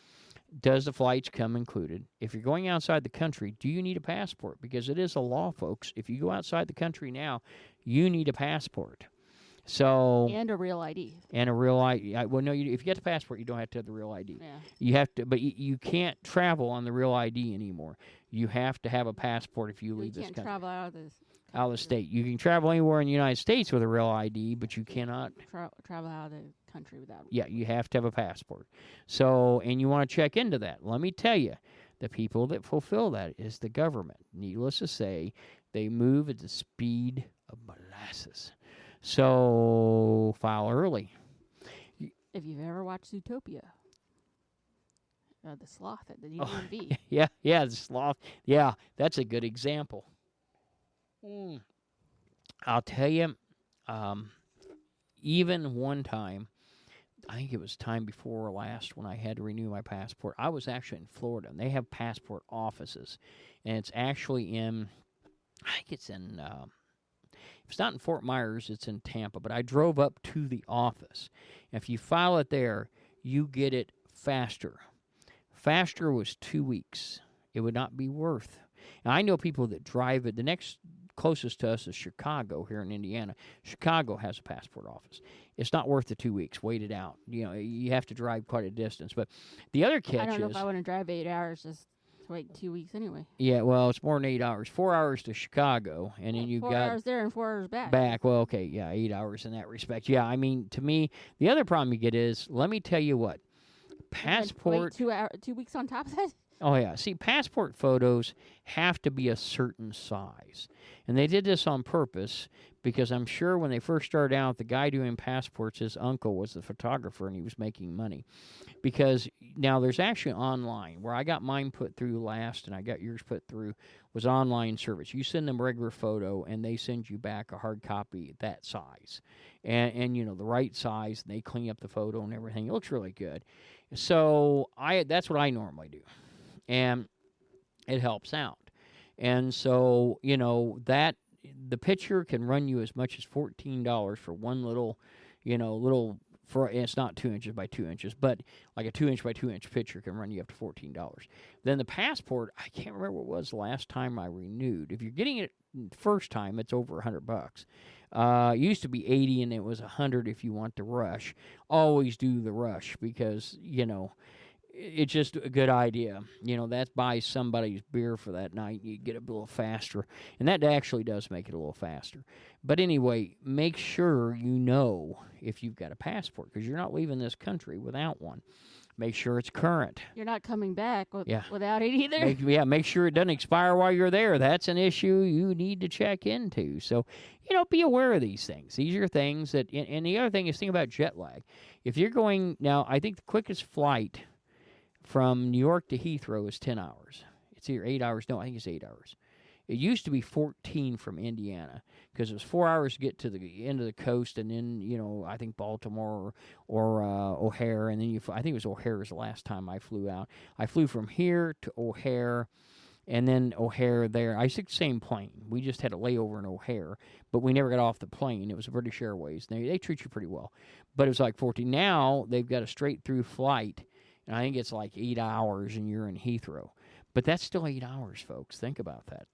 does the flights come included? If you're going outside the country, do you need a passport? Because it is a law, folks. If you go outside the country now, you need a passport. So and a real ID. And a real ID. Well, no, if you get the passport, you don't have to have the real ID. Yeah. You have to, but you can't travel on the real ID anymore. You have to have a passport if you leave this country. You can't travel out of this. Out of the state. You can travel anywhere in the United States with a real ID, but you cannot travel out of the country without it. Yeah, you have to have a passport. So, and you want to check into that. Let me tell you, the people that fulfill that is the government. Needless to say, they move at the speed of molasses. So, file early. If you've ever watched Zootopia, the sloth at the DMV. Yeah, the sloth. Yeah, that's a good example. I'll tell you, even one time, I think it was time before last when I had to renew my passport. I was actually in Florida, and they have passport offices, and it's actually I think it's in, if it's not in Fort Myers, it's in Tampa, but I drove up to the office. If you file it there, you get it faster. Faster was 2 weeks. It would not be worth. And I know people that drive it. The next closest to us is Chicago here in Indiana. Chicago has a passport office. It's not worth the 2 weeks. Wait it out. You have to drive quite a distance. But the other catch is... I don't know if I want to drive 8 hours just to wait 2 weeks anyway. Yeah, well, it's more than 8 hours. 4 hours to Chicago, and then you got... 4 hours there and 4 hours back. Well, okay, yeah, 8 hours in that respect. Yeah, I mean, to me, the other problem you get is, let me tell you what, passport... Wait 2 weeks on top of that? Oh, yeah. See, passport photos have to be a certain size. And they did this on purpose because I'm sure when they first started out, the guy doing passports, his uncle was the photographer, and he was making money. Because now there's actually online, where I got mine put through last and I got yours put through, was online service. You send them a regular photo, and they send you back a hard copy that size. And the right size, and they clean up the photo and everything. It looks really good. So that's what I normally do. And it helps out. And so, that the picture can run you as much as $14 for one little, it's not 2 inches by 2 inches, but like a 2 inch by 2 inch picture can run you up to $14. Then the passport, I can't remember what it was the last time I renewed. If you're getting it first time, it's over $100. It used to be 80 and it was 100 if you want the rush. Always do the rush because, it's just a good idea. That buys somebody's beer for that night. You get it a little faster. And that actually does make it a little faster. But anyway, make sure you know if you've got a passport because you're not leaving this country without one. Make sure it's current. You're not coming back without it either. Make sure it doesn't expire while you're there. That's an issue you need to check into. So, be aware of these things. These are things that, and the other thing is think about jet lag. If you're going, now I think the quickest flight from New York to Heathrow is 10 hours. It's either 8 hours. No, I think it's 8 hours. It used to be 14 from Indiana because it was 4 hours to get to the end of the coast, and then, I think Baltimore or O'Hare, and then I think it was O'Hare was the last time I flew out. I flew from here to O'Hare, and then O'Hare there. I took the same plane. We just had a layover in O'Hare, but we never got off the plane. It was British Airways. They treat you pretty well. But it was like 14. Now they've got a straight-through flight. And I think it's like 8 hours, and you're in Heathrow. But that's still 8 hours, folks. Think about that.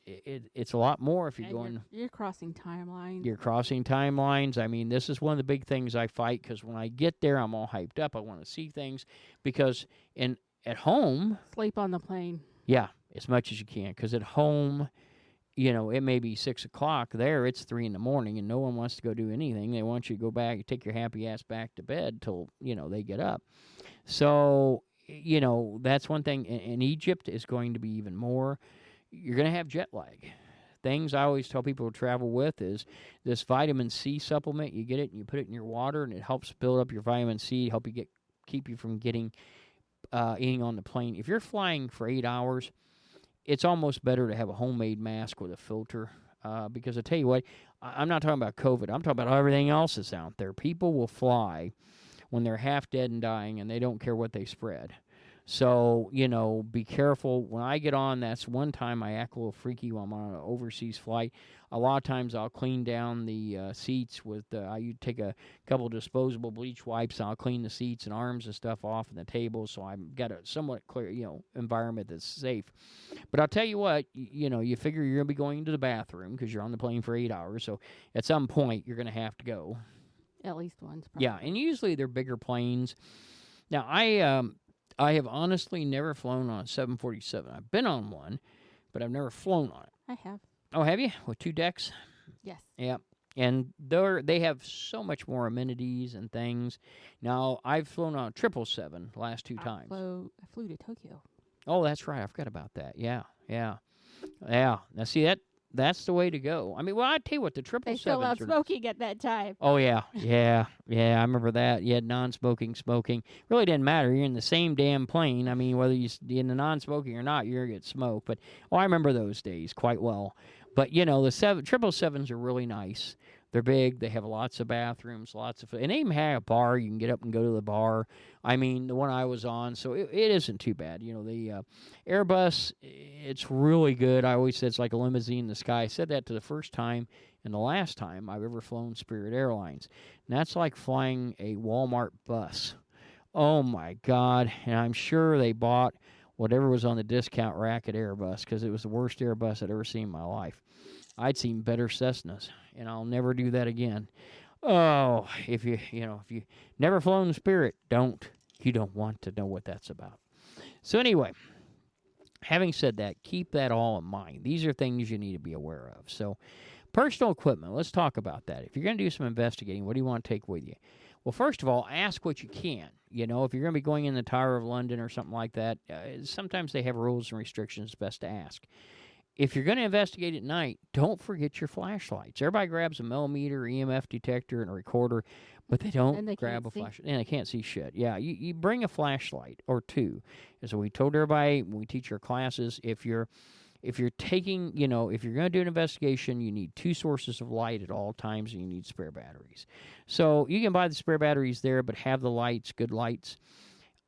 It's a lot more if you're And going. You're crossing timelines. You're crossing timelines. I mean, this is one of the big things I fight, because when I get there, I'm all hyped up. I want to see things, because at home, Sleep on the plane. yeah, as much as you can, because at home, you know, it may be 6 o'clock. There, it's 3 in the morning, and no one wants to go do anything. They want you to go back, take your happy ass back to bed till, you know, they get up. So, you know, that's one thing. In Egypt is going to be even more. You're going to have jet lag. Things I always tell people to travel with is this vitamin C supplement. You get it and you put it in your water, and it helps build up your vitamin C, help you keep you from getting eating on the plane. If you're flying for 8 hours, it's almost better to have a homemade mask with a filter, because I tell you what, I'm not talking about COVID. I'm talking about everything else that's out there. People will fly when they're half dead and dying, and they don't care what they spread. So, you know, be careful. When I get on, that's one time I act a little freaky while I'm on an overseas flight. A lot of times I'll clean down the seats with, I take a couple disposable bleach wipes, and I'll clean the seats and arms and stuff off and the table, so I've got a somewhat clear, you know, environment that's safe. But I'll tell you what, you know, you figure you're going to be going to the bathroom because you're on the plane for 8 hours, so at some point you're going to have to go. At least once. Probably. Yeah, and usually they're bigger planes. Now, I have honestly never flown on a 747. I've been on one, but I've never flown on it. I have. Oh, have you? With 2 decks? Yes. Yeah. And they have so much more amenities and things. Now, I've flown on a 777 last 2 times. I flew to Tokyo. Oh, that's right. I forgot about that. Yeah. Now, see, that's the way to go. I mean, well, I tell you what, the 777s They still allowed smoking at that time. Oh, yeah. I remember that. You had non-smoking, smoking. Really didn't matter. You're in the same damn plane. I mean, whether you're in the non-smoking or not, you're going to get smoked. But, I remember those days quite well. But, you know, the 777s are really nice. They're big. They have lots of bathrooms, and they even have a bar. You can get up and go to the bar. I mean, the one I was on, so it isn't too bad. You know, the Airbus, it's really good. I always said it's like a limousine in the sky. I said that to the first time and the last time I've ever flown Spirit Airlines. And that's like flying a Walmart bus. Oh, my God. And I'm sure they bought whatever was on the discount rack at Airbus, because it was the worst Airbus I'd ever seen in my life. I'd seen better Cessnas, and I'll never do that again. Oh, if you never flown Spirit, you don't want to know what that's about. So anyway, having said that, keep that all in mind. These are things you need to be aware of. So personal equipment, let's talk about that. If you're going to do some investigating, what do you want to take with you? Well, first of all, ask what you can. You know, if you're going to be going in the Tower of London or something like that, sometimes they have rules and restrictions. It's best to ask. If you're going to investigate at night, don't forget your flashlights. Everybody grabs a millimeter, EMF detector, and a recorder, but they don't grab a flashlight. And they can't see shit. Yeah, you bring a flashlight or 2. As we told everybody when we teach our classes, if you're taking, you know, if you're going to do an investigation, you need 2 sources of light at all times, and you need spare batteries. So you can buy the spare batteries there, but have the lights, good lights.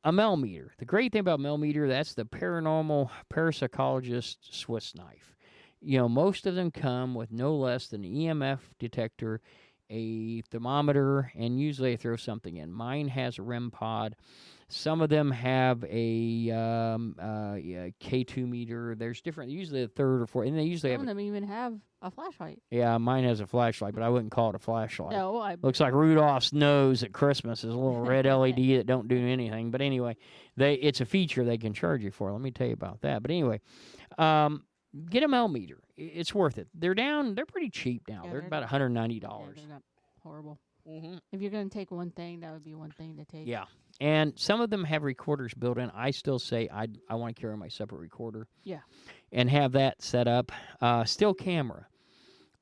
A millimeter. The great thing about millimeter, that's the paranormal parapsychologist Swiss knife. You know, most of them come with no less than an EMF detector, a thermometer, and usually they throw something in. Mine has a REM pod. Some of them have a K2 meter. There's different, usually a 3rd or 4th, and they usually Some of them even have a flashlight. Yeah, mine has a flashlight, but I wouldn't call it a flashlight. No, Looks like Rudolph's nose at Christmas is a little red LED that don't do anything. But anyway, it's a feature they can charge you for. Let me tell you about that. But anyway, get a millimeter. It's worth it. They're pretty cheap now. Yeah, they're about $190. Yeah, they're not horrible. Mm-hmm. If you're going to take one thing, that would be one thing to take. Yeah. And some of them have recorders built in. I still say I want to carry my separate recorder. Yeah. And have that set up. Still camera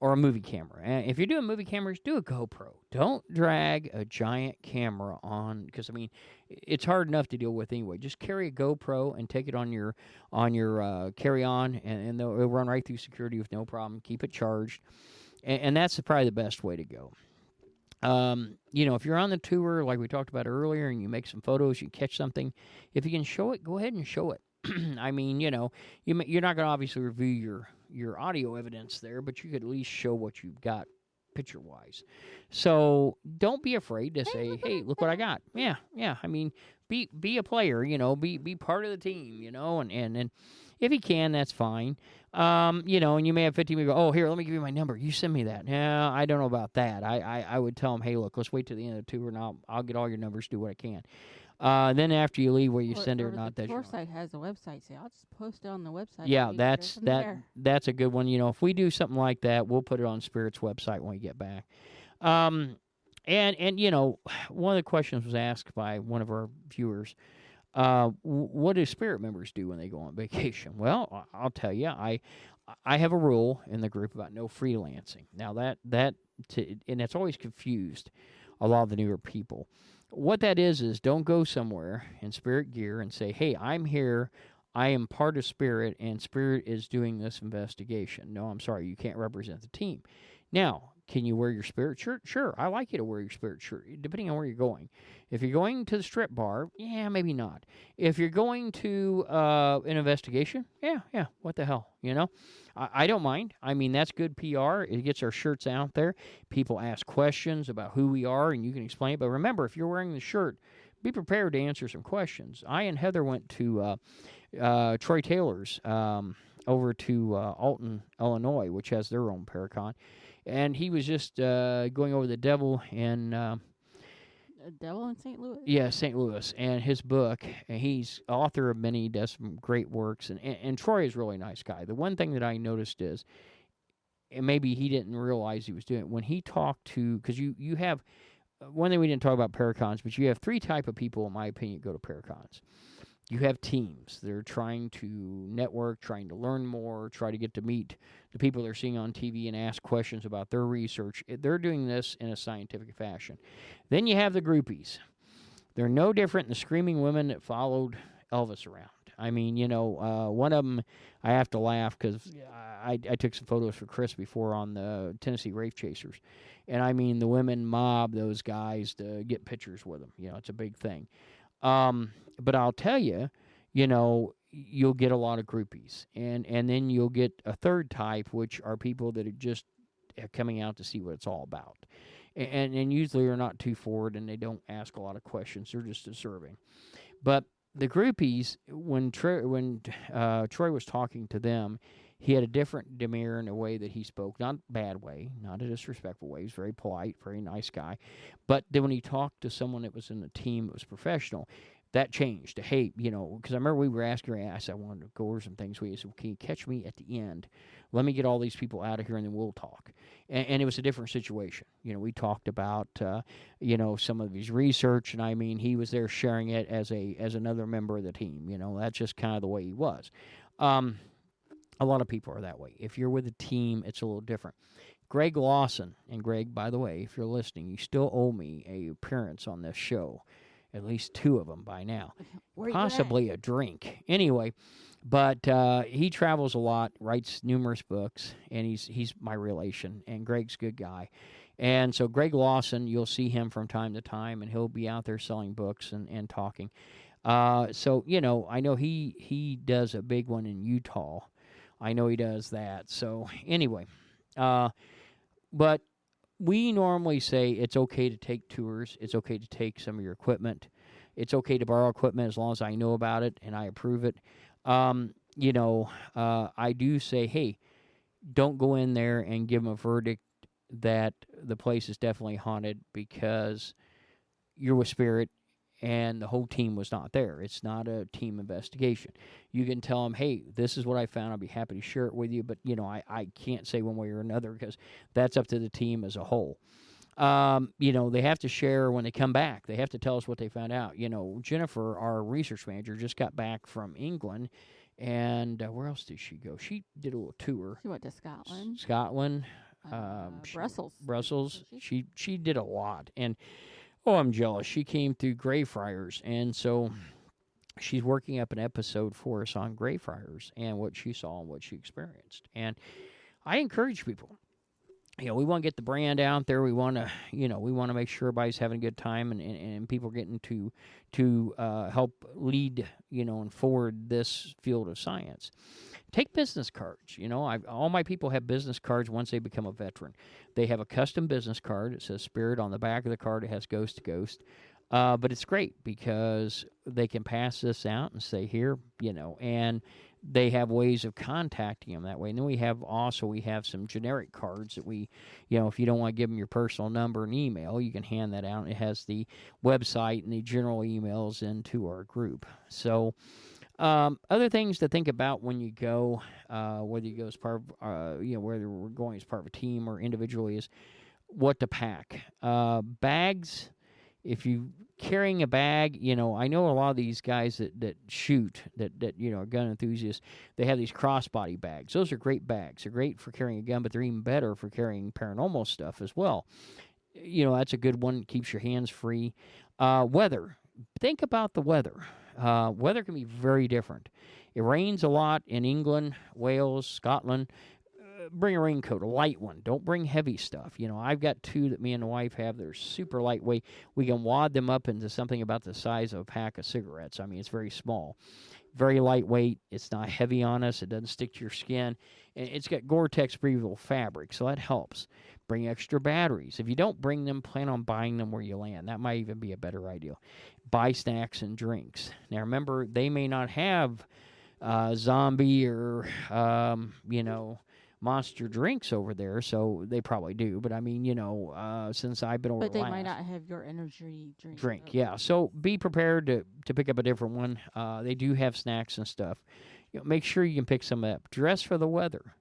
or a movie camera. And if you're doing movie cameras, do a GoPro. Don't drag a giant camera on, because, I mean, it's hard enough to deal with anyway. Just carry a GoPro and take it on your carry-on, and it'll run right through security with no problem. Keep it charged. And that's probably the best way to go. You know, if you're on the tour, like we talked about earlier, and you make some photos, you catch something, if you can show it, go ahead and show it. I mean, you know, you're not going to obviously review your audio evidence there, but you could at least show what you've got picture-wise. So don't be afraid to say, hey, look what I got. Yeah. I mean, be a player, be part of the team, and if he can, that's fine. And you may have 15 people go, oh, here, let me give you my number. You send me that. No, I don't know about that. I would tell him, hey, look, let's wait till the end of the tour, and I'll get all your numbers, do what I can. Then after you leave, where you send it or not, that's your site has a website. Say, I'll just post it on the website. Yeah, that's a good one. If we do something like that, we'll put it on Spirit's website when we get back. And one of the questions was asked by one of our viewers. What do Spirit members do when they go on vacation? Well, I'll tell you, I have a rule in the group about no freelancing. Now and that's always confused a lot of the newer people. What that is don't go somewhere in Spirit gear and say, hey, I'm here, I am part of Spirit, and Spirit is doing this investigation. No, I'm sorry, you can't represent the team. Now, can you wear your Spirit shirt? Sure, I like you to wear your Spirit shirt, depending on where you're going. If you're going to the strip bar, yeah, maybe not. If you're going to an investigation, yeah, what the hell, I don't mind. I mean, that's good PR. It gets our shirts out there. People ask questions about who we are, and you can explain it. But remember, if you're wearing the shirt, be prepared to answer some questions. I and Heather went to Troy Taylor's over to Alton, Illinois, which has their own Paracon. And he was just going over the devil in Devil in St. Louis? Yeah, St. Louis. And his book, and he's author of many, does some great works. And Troy is a really nice guy. The one thing that I noticed is, and maybe he didn't realize he was doing it, when he talked to, because you have, one thing we didn't talk about Paracons, but you have three type of people, in my opinion, go to Paracons. You have teams. They're trying to network, trying to learn more, try to get to meet the people they're seeing on TV and ask questions about their research. They're doing this in a scientific fashion. Then you have the groupies. They're no different than the screaming women that followed Elvis around. I mean, one of them, I have to laugh because I took some photos for Chris before on the Tennessee Rafe Chasers. And I mean, the women mob those guys to get pictures with them. It's a big thing. But I'll tell you, you'll get a lot of groupies. And then you'll get a third type, which are people that are just coming out to see what it's all about. And usually are not too forward, and they don't ask a lot of questions. They're just observing. But the groupies, when Troy was talking to them, he had a different demeanor in the way that he spoke. Not a bad way, not a disrespectful way. He was very polite, very nice guy. But then when he talked to someone that was in the team that was professional, that changed to, hey, because I remember we were asking her, I wanted to go over some things with you. So can you catch me at the end? Let me get all these people out of here, and then we'll talk. And it was a different situation. We talked about, some of his research, and I mean, he was there sharing it as another member of the team. That's just kind of the way he was. A lot of people are that way. If you're with a team, it's a little different. Greg Lawson, and Greg, by the way, if you're listening, you still owe me a appearance on this show. At least 2 of them by now. Possibly a drink. Anyway, but he travels a lot, writes numerous books, and he's my relation, and Greg's a good guy. And so Greg Lawson, you'll see him from time to time, and he'll be out there selling books and talking. So, I know he does a big one in Utah. I know he does that. So, anyway, but we normally say it's okay to take tours. It's okay to take some of your equipment. It's okay to borrow equipment as long as I know about it and I approve it. I do say, hey, don't go in there and give them a verdict that the place is definitely haunted because you're with Spirit and the whole team was not there. It's not a team investigation. You can tell them, hey, this is what I found. I'll be happy to share it with you, but, I can't say one way or another because that's up to the team as a whole. They have to share when they come back. They have to tell us what they found out. Jennifer, our research manager, just got back from England, and where else did she go? She did a little tour. She went to Scotland. Brussels. She did a lot, and I'm jealous. She came through Greyfriars, and so she's working up an episode for us on Greyfriars and what she saw and what she experienced. And I encourage people. We want to get the brand out there. We want to, we want to make sure everybody's having a good time and people getting to help lead, and forward this field of science. Take business cards. All my people have business cards once they become a veteran. They have a custom business card. It says Spirit on the back of the card. It has Ghost to Ghost. But it's great because they can pass this out and say, here, and they have ways of contacting them that way. And then we have some generic cards that we, if you don't want to give them your personal number and email, you can hand that out. It has the website and the general emails into our group. So other things to think about when you go, whether you go as part of, whether we're going as part of a team or individually, is what to pack. Bags. If you carrying a bag, I know a lot of these guys that shoot, that are gun enthusiasts, they have these crossbody bags. Those are great bags. They're great for carrying a gun, but they're even better for carrying paranormal stuff as well. That's a good one. It keeps your hands free. Weather. Think about the weather. Weather can be very different. It rains a lot in England, Wales, Scotland. Bring a raincoat, a light one. Don't bring heavy stuff. I've got 2 that me and the wife have that are super lightweight. We can wad them up into something about the size of a pack of cigarettes. I mean, it's very small. Very lightweight. It's not heavy on us. It doesn't stick to your skin. And it's got Gore-Tex breathable fabric, so that helps. Bring extra batteries. If you don't bring them, plan on buying them where you land. That might even be a better idea. Buy snacks and drinks. Now, remember, they may not have zombie or, monster drinks over there, so they probably do. But I mean, since I've been over, but they might not have your energy drink. Yeah. So be prepared to pick up a different one. They do have snacks and stuff. Make sure you can pick some up. Dress for the weather.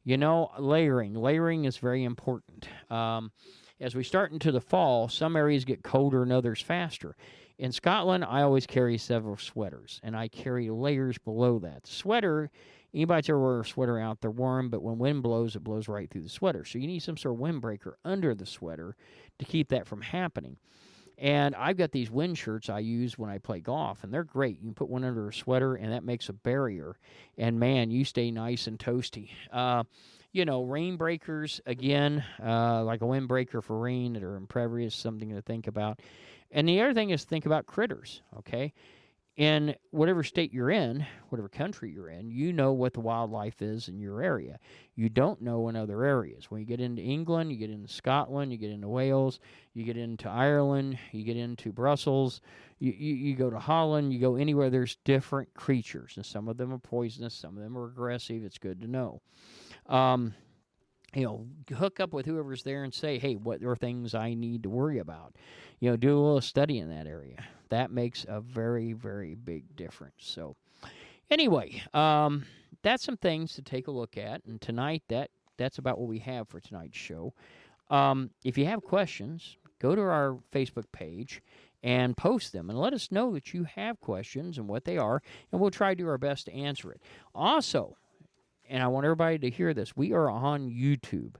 Layering is very important. As we start into the fall, some areas get colder and others faster. In Scotland, I always carry several sweaters, and I carry layers below that. Sweater. Anybody that's ever wear a sweater out, they're warm, but when wind blows, it blows right through the sweater. So you need some sort of windbreaker under the sweater to keep that from happening. And I've got these wind shirts I use when I play golf, and they're great. You can put one under a sweater, and that makes a barrier. And, man, you stay nice and toasty. Rain breakers, again, like a windbreaker for rain that are impervious, something to think about. And the other thing is think about critters, okay? In whatever state you're in, whatever country you're in, you know what the wildlife is in your area. You don't know in other areas. When you get into England, you get into Scotland, you get into Wales, you get into Ireland, you get into Brussels, you go to Holland, you go anywhere, there's different creatures. And some of them are poisonous, some of them are aggressive. It's good to know. Hook up with whoever's there and say, hey, what are things I need to worry about? Do a little study in that area. That makes a very, very big difference. So anyway, that's some things to take a look at. And tonight, that's about what we have for tonight's show. If you have questions, go to our Facebook page and post them and let us know that you have questions and what they are, and we'll try to do our best to answer it. Also, and I want everybody to hear this, we are on YouTube.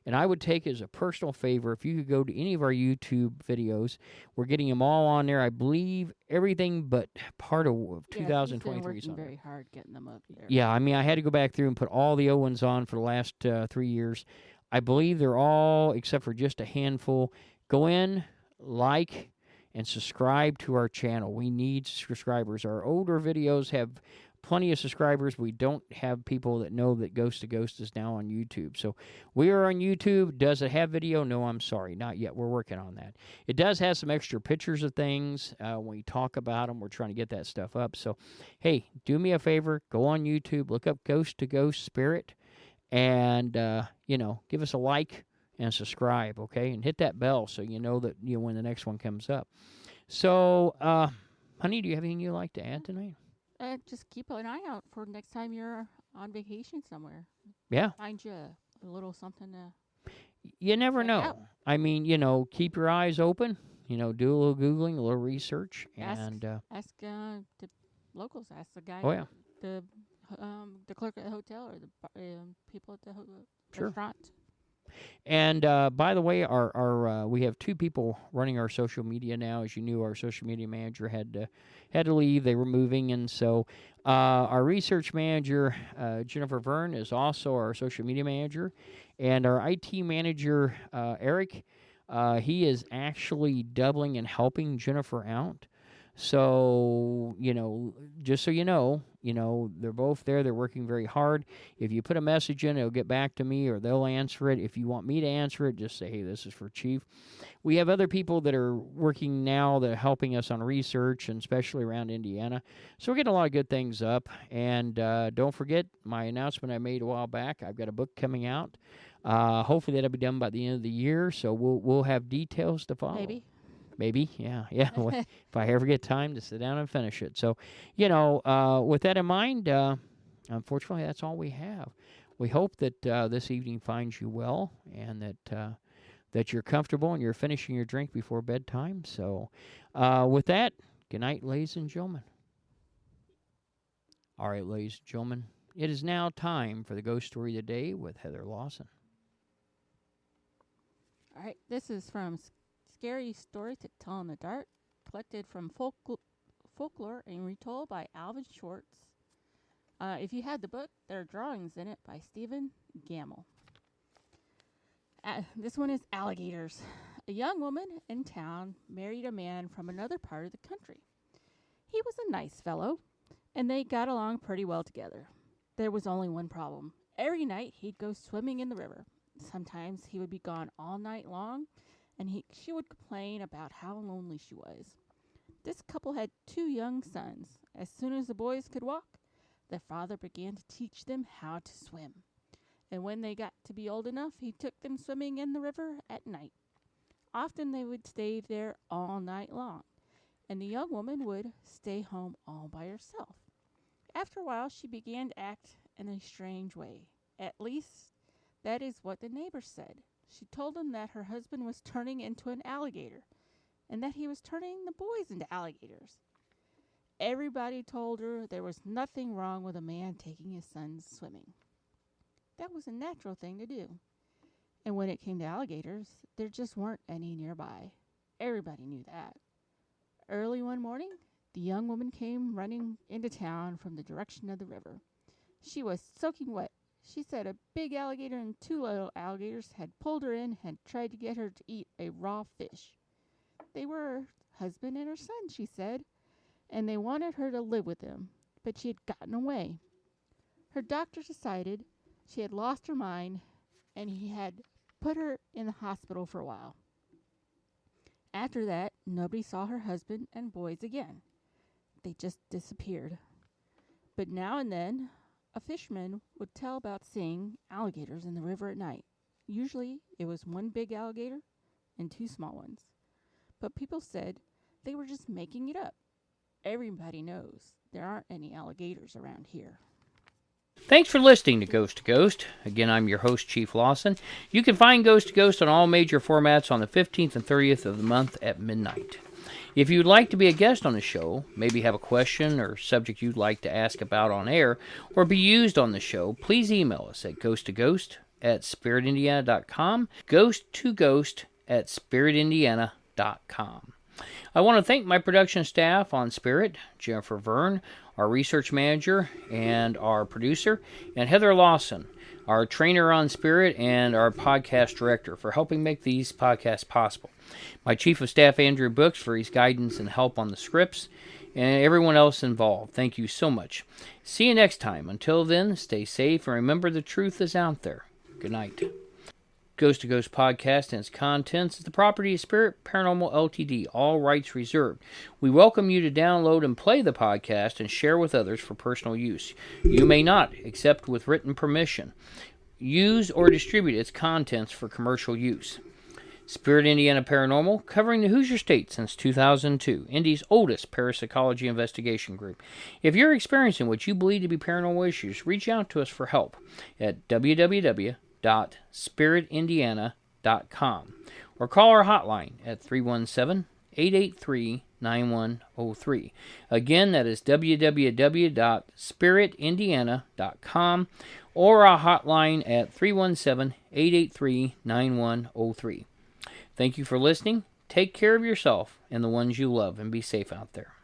And I would take as a personal favor if you could go to any of our YouTube videos. We're getting them all on there. I believe everything but part of 2023 is on there. Very hard getting them up there. Yeah, I mean, I had to go back through and put all the old ones on for the last 3 years. I believe they're all, except for just a handful. Go in, like, and subscribe to our channel. We need subscribers. Our older videos have plenty of subscribers. We don't have people that know that Ghost to Ghost is now on YouTube. So we are on YouTube. Does it have video? No, I'm sorry. Not yet. We're working on that. It does have some extra pictures of things. When we talk about them, we're trying to get that stuff up. So, hey, do me a favor. Go on YouTube. Look up Ghost to Ghost Spirit. And, give us a like and subscribe, okay? And hit that bell so you know that when the next one comes up. So, honey, do you have anything you'd like to add tonight? Just keep an eye out for next time you're on vacation somewhere. Yeah. Find you a little something to... You never know. Out. I mean, keep your eyes open. Do a little Googling, a little research. And ask the locals. Ask the guy. Oh, yeah. The clerk at the hotel or the people at the Sure. restaurant. And by the way, our we have 2 people running our social media now. As you knew, our social media manager had to leave. They were moving, and so our research manager, Jennifer Verne, is also our social media manager, and our IT manager, Eric, he is actually doubling and helping Jennifer out. So just so you know, they're both there. They're working very hard. If you put a message in, it'll get back to me or they'll answer it. If you want me to answer it, just say, hey, this is for Chief. We have other people that are working now that are helping us on research, and especially around Indiana. So we're getting a lot of good things up. And don't forget my announcement I made a while back. I've got a book coming out. Hopefully that'll be done by the end of the year. So we'll have details to follow. Maybe, yeah. If I ever get time to sit down and finish it. So, with that in mind, unfortunately, that's all we have. We hope that this evening finds you well, and that you're comfortable and you're finishing your drink before bedtime. So, with that, good night, ladies and gentlemen. All right, ladies and gentlemen, it is now time for the Ghost Story of the Day with Heather Lawson. All right, this is from Scary Stories to Tell in the Dark, collected from Folklore and retold by Alvin Schwartz. If you had the book, there are drawings in it by Stephen Gamble. This one is Alligators. A young woman in town married a man from another part of the country. He was a nice fellow, and they got along pretty well together. There was only one problem. Every night he'd go swimming in the river. Sometimes he would be gone all night long, and she would complain about how lonely she was. This couple had 2 young sons. As soon as the boys could walk, their father began to teach them how to swim. And when they got to be old enough, he took them swimming in the river at night. Often they would stay there all night long, and the young woman would stay home all by herself. After a while, she began to act in a strange way. At least, that is what the neighbors said. She told them that her husband was turning into an alligator, and that he was turning the boys into alligators. Everybody told her there was nothing wrong with a man taking his sons swimming. That was a natural thing to do. And when it came to alligators, there just weren't any nearby. Everybody knew that. Early one morning, the young woman came running into town from the direction of the river. She was soaking wet. She said a big alligator and 2 little alligators had pulled her in and had tried to get her to eat a raw fish. They were her husband and her son, she said, and they wanted her to live with them, but she had gotten away. Her doctor decided she had lost her mind, and he had put her in the hospital for a while. After that, nobody saw her husband and boys again. They just disappeared. But now and then, a fisherman would tell about seeing alligators in the river at night. Usually, it was 1 big alligator and 2 small ones. But people said they were just making it up. Everybody knows there aren't any alligators around here. Thanks for listening to Ghost to Ghost. Again, I'm your host, Chief Lawson. You can find Ghost to Ghost on all major formats on the 15th and 30th of the month at midnight. If you'd like to be a guest on the show, maybe have a question or subject you'd like to ask about on air, or be used on the show, please email us at ghosttoghost@spiritindiana.com, ghosttoghost@spiritindiana.com. I want to thank my production staff on Spirit, Jennifer Verne, our research manager and our producer, and Heather Lawson, our trainer on Spirit and our podcast director, for helping make these podcasts possible. My chief of staff, Andrew Brooks, for his guidance and help on the scripts, and everyone else involved. Thank you so much. See you next time. Until then, stay safe and remember the truth is out there. Good night. Ghost to Ghost podcast and its contents is the property of Spirit Paranormal Ltd. All rights reserved. We welcome you to download and play the podcast and share with others for personal use. You may not, except with written permission, use or distribute its contents for commercial use. Spirit Indiana Paranormal, covering the Hoosier State since 2002, Indy's oldest parapsychology investigation group. If you're experiencing what you believe to be paranormal issues, reach out to us for help at www.spiritindiana.com or call our hotline at 317-883-9103. Again, that is www.spiritindiana.com or our hotline at 317-883-9103. Thank you for listening. Take care of yourself and the ones you love, and be safe out there.